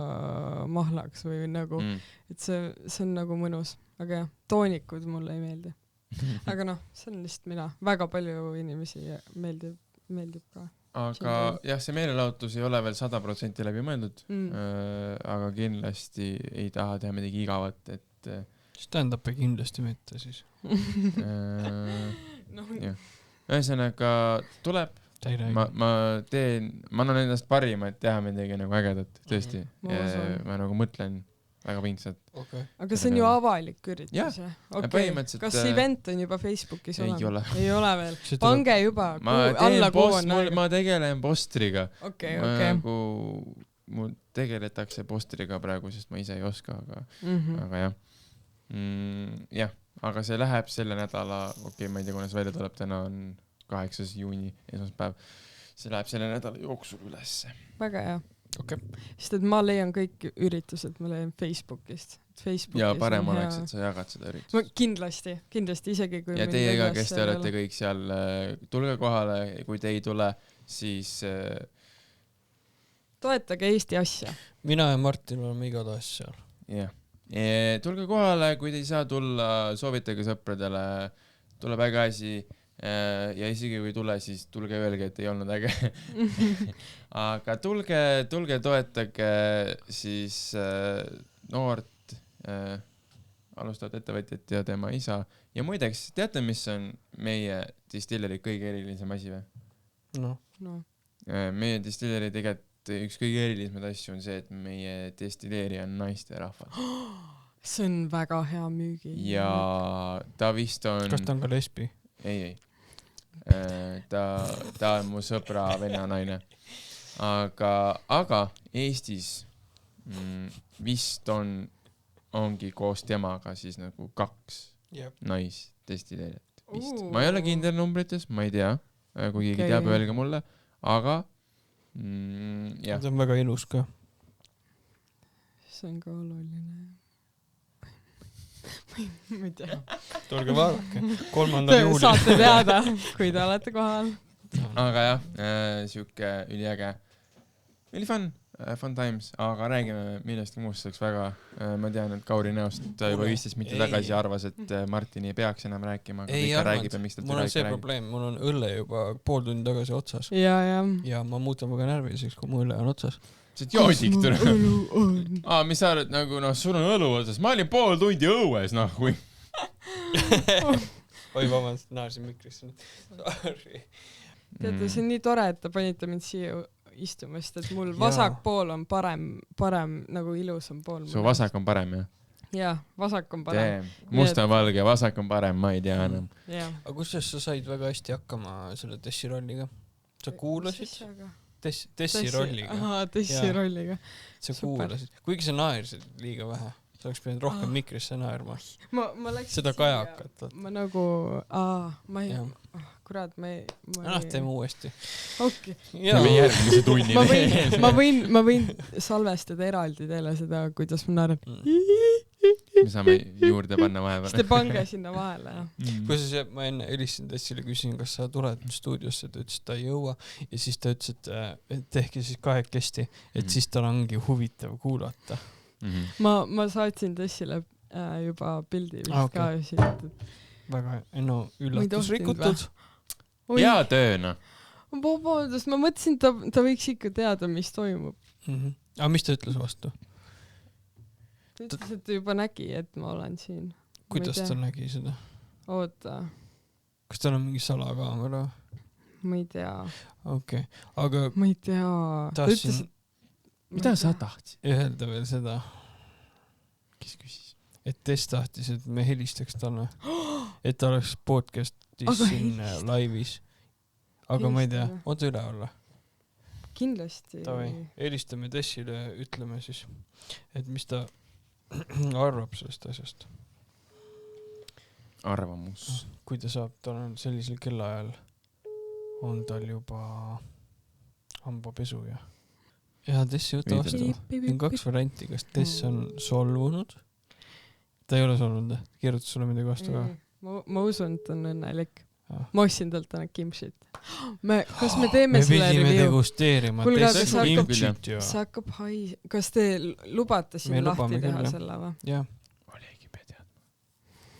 mahlaks või nagu, et see on nagu mõnus. Aga jah, toonikud mulle ei meeldi. Aga see on lihtsalt mina. Väga palju inimesi meeldib ka. aga jah, see meelelahutus ei ole veel 100% läbi mõeldud, aga kindlasti ei taha teha midagi igavat, et stand-up ei kindlasti mitte siis. Ühesõnaga tuleb, ma annan endast parima, et teha midagi nagu ägedat, tõesti. Ma nagu mõtlen väga pingsalt. Okay. Aga see on ju avalik üritus, jah? Okay. Kas event on juba Facebookis olemas? Ei ole veel. See Pange juba. Ma tegelen postriga. Okay. Mul tegeletakse postriga praegu, sest ma ise ei oska, aga jah. Jah, aga see läheb selle nädala, ma ei tea, kuna see välja tuleb, täna on 8. juuni, esmaspäev. See läheb selle nädala jooksul ülesse. Väga hea. Okay. Sest et ma leian kõik üritused, ma leian Facebookist. Ja parem oleks, et sa jagad seda üritust. Kindlasti isegi kui... Ja teiega, kes te olete kõik seal, tulge kohale, kui te ei tule, siis... Toetage Eesti asja. Mina ja Martin oleme igatahes seal. Jah. Tulge kohale, kui te ei saa tulla, soovitage sõpradele, tuleb äge asi. Ja isegi kui tule, siis tulge öelge, et ei olnud äge. Aga tulge toetage siis noort alustavat ettevõtjat ja tema isa. Ja muideks, teate, mis on meie distilleri kõige erilisem asi või? No. Meie distilleri tegelikult üks kõige erilisemaid asju on see, et meie destilleeri on naiste rahvas. See on väga hea müügi. Ja ta vist on... Kas ta on ka lesbi? Ei. Ta on mu sõbra vene naine. Aga Eestis vist ongi koos temaga siis nagu 2 naisdestilleerijat vist. Ma ei ole kindel numbrites, ma ei tea, kui keegi teab, öelge mulle, aga jah. See on väga ilus ka. See on ka oluline. Ma ei tea. Tulge vaadake. 3. juuli. Saate teada, kui te olete kohal. Aga jah, siuke üliäge. Oli fun times, aga räägime millestki muust selleks väga. Ma tean, et Kauri näost juba 15 minutit tagasi arvas, et Martin ei peaks enam rääkima, aga ikka räägib ja miks ta mul on see probleem, mul on õlle juba pool tundi tagasi otsas. Ja ma muutan väga närviliseks, kui mu õlle on otsas. See joodik tuleb. Mis sa arvad, nagu sul on õlu otsas. Ma olin pool tundi õues, kui... Oi, vabandust, naarsin mikrisse. Sorry. Teate, see on nii tore, et te panite mind siia istumast, et mul vasak pool on parem nagu ilusam pool. Su vasak on parem, jah? Jah, vasak on parem. Musta on valge, vasak on parem, ma ei tea enam. Aga kusjuures sa said väga hästi hakkama selle Tessi rolliga? Sa kuulasid? Tessi rolliga. Tessi rolliga. Sa kuulasid. Kuigi sa naersid liiga vähe. Sa oleks pidanud rohkem mikrisse naerma. Ma läksin seda kajakat. Ma nagu... ma ei... Kurat, teeme uuesti. Okei. Me järgmise tunni veel. Ma võin salvestada eraldi teile seda, kuidas ma naeran. Me saame juurde panna vahepeal. Siis te pange sinna vahele. Kusjuures ma enne helistasin Tessile, küsin, kas sa tuled stuudiosse, ta ütles, et ta ei jõua ja siis ta ütles, et tehke siis 2 et siis tal ongi huvitav kuulata. Ma saatsin Tessile juba pildi vist ka siit. Väga üllatus rikutud. Hea tööna. Vabandust, ma mõtlesin, ta võiks ikka teada, mis toimub. Aga mis ta ütles vastu? Ta ütles, et ta juba nägi, et ma olen siin. Kuidas ta nägi seda? Oota. Kas tal on mingi salakaamera? Ma ei tea. Okei, aga... Ma ei tea. Tahtsin... Mida sa tahtsid? Öelda veel seda. Kes küsis? Et Tess tahtis, et me helistaks talle. Et ta oleks podcastis siin laivis. Aga ma ei tea, oota üle olla. Kindlasti. Helistame Tessile, ütleme siis, et mis ta arvab sellest asjast. Arvamus. Kui ta saab, tal on sellisel kellaajal, on tal juba hambapesu ja Tessi võtta vastu. On 2 varianti, kas Tess on solvunud. Ta ei ole solvunud, kirjutas sulle midagi vastu ka. Ma usun, et on õnnelik. Ma ostsin talt täna kimshit. Kas me teeme selle review? Me pidime degusteerima. See hakkab Kas te lubate siin lahti teha selle või? Jah. Olegi pea teadma.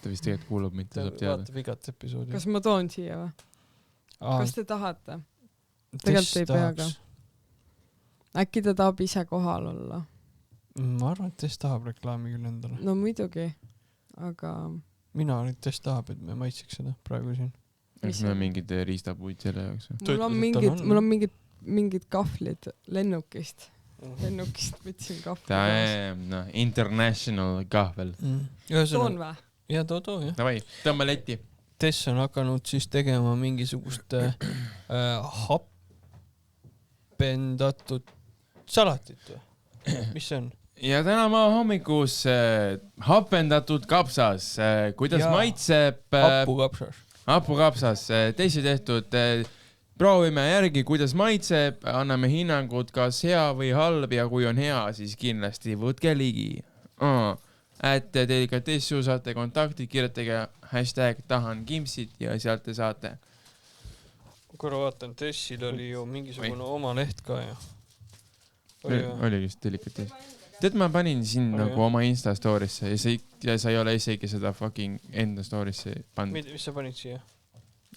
Ta vist tegelikult kuulab, mitte saab teada. Vaatab igat episoodi. Kas ma toon siia või? Kas te tahate? tegelikult ei pea ka. Äkki ta tahab ise kohal olla? Ma arvan, et Tess tahab reklaami küll endale. No muidugi, aga... Mina arvan, et Tess tahab, et me maitseks seda praegu siin. Eks me mingid riistapuid selle jaoks. Mul on mingid kahvlid lennukist võtsin kahvli. International kahvel. Toon vä? Ja too, jah. Davai, tõmba letti. Tess on hakanud siis tegema mingisugust happendatud salatit või? Mis see on? Ja täna ma hommikus happendatud kapsas. Kuidas maitseb... Hapukapsas. Teisi tehtud... Proovime järgi, kuidas maitseb, anname hinnangud, kas hea või halb ja kui on hea, siis kindlasti võtke ligi. Delikatessu saate kontaktid, kirjutage #tahan-kimpsit ja sealt te saate. Korra vaatan, Tessil oli ju mingisugune oma leht ka ja. Oli vist delikatess. Tead, ma panin siin nagu oma Insta story'sse ja sa ei ole isegi seda fucking enda story'sse pannud. Mis sa panid siia?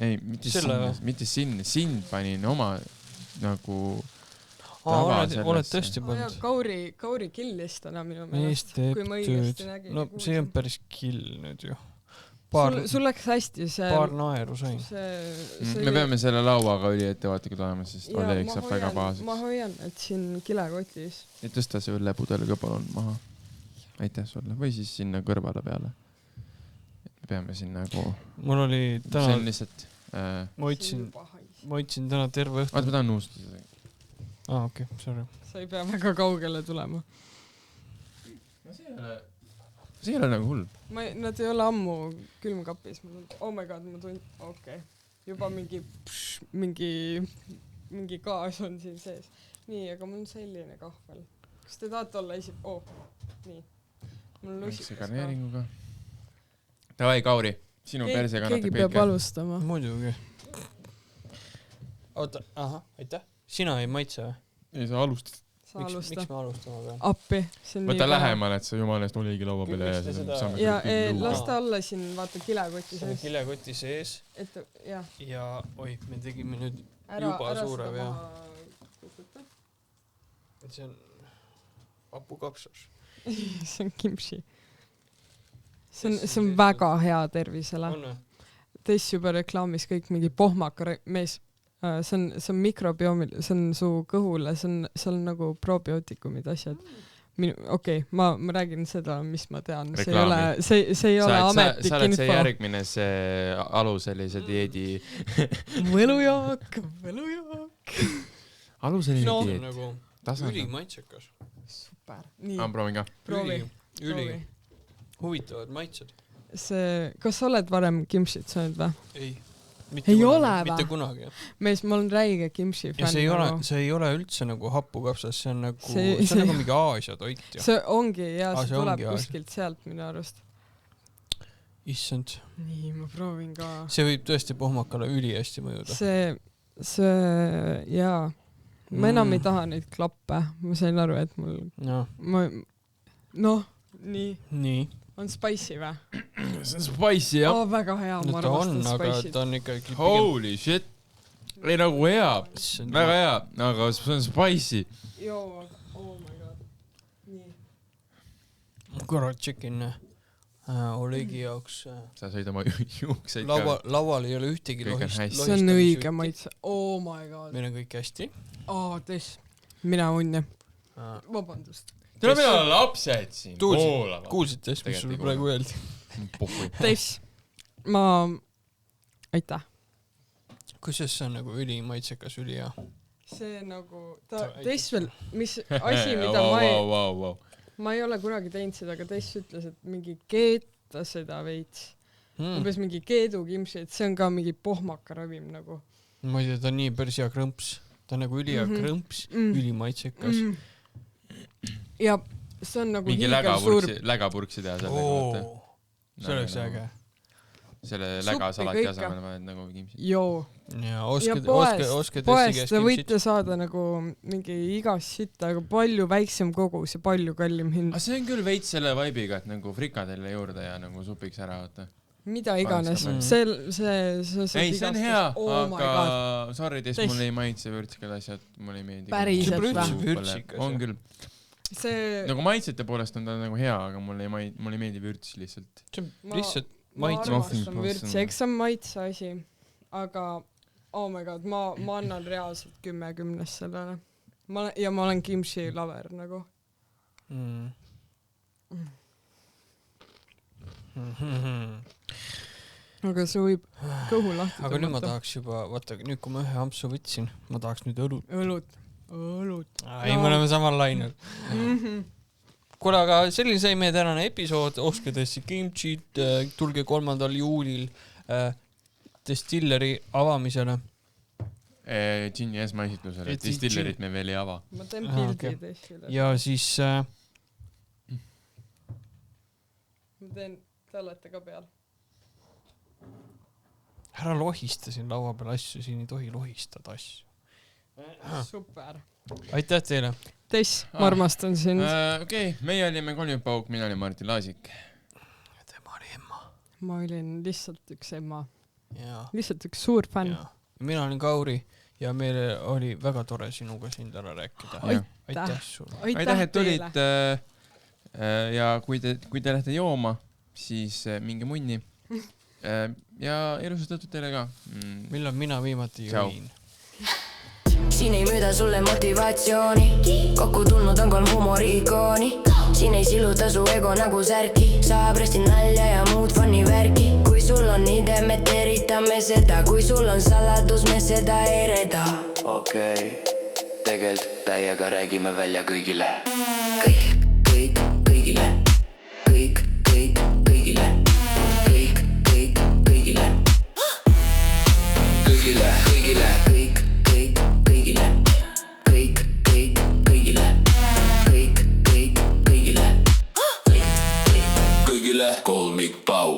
Ei, mitte sinna. Sind panin oma nagu tavasellesse. Oled tõesti pannud? Kauri killis täna minu meelest, kui ma õigesti nägin. No see on päris kill nüüd ju. Sul läks hästi see... Paar naeru sain. Me peame selle lauaga üli ettevaatlikud olema, sest Oleg saab väga pahaseks. Ma hoian, et siin kilekotis. Et tõsta see õllepudel ka palun maha. Aitäh sulle. Või siis sinna kõrvale peale. Me peame siin nagu... Mul oli täna... See on lihtsalt... Ma hoidsin täna terve õhtu. Vaata, ma tahan nuustada seda. Okei, sorry. Sa ei pea väga kaugele tulema. See ei ole nagu hull. Nad ei ole ammu külmkapis. Oh my god, ma tundin... Okei. Juba mingi gaas on siin sees. Nii, aga mul on selline kahvel. Kas te tahate olla nii. Mul on lusikas ka. Garneeringuga. Davai, Kauri. Sinu perse kannatab kõike. Keegi peab alustama. Muidugi. Oota, aitäh. Sina ei maitse või? Ei, sa alustad. Miks me alustama peame? Appi. Võta lähemal, et sa jumala eest oligi laua peale ja lasta alla siin, vaata, kilekoti sees. Kilekoti sees. Ja oi, me tegime nüüd juba suure vea. Et see on hapukapsas. See on kimchi. See on väga hea tervisele. Tess juba reklaamis kõik mingi pohmaka mees. See on mikrobiomil, see on su kõhule, see on nagu probiootikumid asjad. Okei, ma räägin seda, mis ma tean. See ei ole ametlik info. Sa oled see järgmine see aluselise dieedi. Võlujook. Aluselise dieet. Nagu ülimaitsekas. Super. Proovin ka. Üli. Huvitavad maitsed. Kas sa oled varem kimchit söönud või? Ei. Mitte kunagi. Mees, ma olen räige kimchi fänn. See ei ole üldse nagu hapukapsas, see on nagu mingi Aasia toit. See ongi, ja see tuleb kuskilt sealt minu arust. Issand. Nii, ma proovin ka. See võib tõesti pohmakale üli hästi mõjuda. Jaa. Ma enam ei taha neid klappe. Ma sain aru, et mul... Nii. On spicy või? See on spicy, jah. Väga hea, ma arvastan spicy. Ta on ikkagi... Holy shit. Ei, nagu hea. Väga hea, aga see on spicy. Joo, oh my god. Nii. Korra tšekin Olegi jaoks. Sa sõid oma juukseid ka. Laual ei ole ühtegi lohist. See on õige maitse. Oh my god. Meil on kõik hästi. Tess. Mina unne. Vabandust. Teil on meil on lapsed siin. Kuulsid Tess, mis sul praegu öeldi? Tess, aitäh. Kuidas see on nagu ülimaitsekas, ülihea? See nagu, Tess veel, mis asi, mida ma ei ole kunagi teinud seda, aga Tess ütles, et mingi keeta seda veits. Umbes mingi keedu kimsi, et see on ka mingi pohmaka ravim nagu. Ma ei tea, ta on nii päris hea krõmps. Ta on nagu ülihea krõmps, ülimaitsekas. Ja see on nagu mingi lägapurksi teha sellega. See oleks äge. Selle lägasalati asemel paned nagu kimsi. Joo. Ja poest te võite saada nagu mingi igas sitta, aga palju väiksem kogus ja palju kallim hind. See on küll veits selle vibe'iga, et nagu frikadelle juurde ja nagu supiks ära võtta. mida iganes , Mm. see ei , see on hea , oh my god , aga sorry , Tess. mulle ei maitse vürtsikad asjad , mulle ei meeldi . Päriselt või? või ? Vürtsikas, on küll . see nagu maitsete poolest on ta nagu hea , aga mulle ei meeldi vürts lihtsalt . see on Ma- lihtsalt ma maitse . armastan vürtsi , eks see on maitse asi , aga oh my god , ma annan reaalselt 10/10 sellele . ma olen kimchi lover nagu . aga see võib kõhu lahti aga nüüd ma tahaks juba , vaata nüüd kui ma ühe ampsu võtsin , ma tahaks nüüd õlut . õlut . ei , me oleme samal lainel . kuule , aga selline sai meie tänane episood , ostke tõesti kimchit , tulge 3. juulil Destilleri avamisele . Ginni esmaesitlusele , Et distillerit me veel ei ava . ma teen Ahah, pildi okei. teistele . ja siis ma teen , te olete ka peal . ära lohista siin laua peal asju , siin ei tohi lohistada asju . super . aitäh teile . Tess , ma armastan sind . okei , meie olime Koljupauk , mina olin Martin Laasik . tema oli Emma . ma olin lihtsalt üks ema , ja , lihtsalt üks suur fänn . ja mina olin Kauri ja meil oli väga tore sinuga siin täna rääkida . aitäh sulle . aitäh , et tulid . ja kui te lähete jooma , siis minge munni . ja ilusat õhtut teile ka . millal mina viimati Tšau. jõin ? siin ei müüda sulle motivatsiooni , kokku tulnud on 3 humooriikooni . siin ei siluta su ego nagu särki , saab resti nalja ja muud fun'i värki . kui sul on idee , me teritame seda , kui sul on saladus , me seda ei reda . okei , tegelikult täiega räägime välja kõigile . kõik , kõigile . kõik , kõigile . kõik , kõigile . kõigile , kõigile . kõik , kõigile . kõik , kõigile . kõik , kõigile . kõigile . kolmikpau .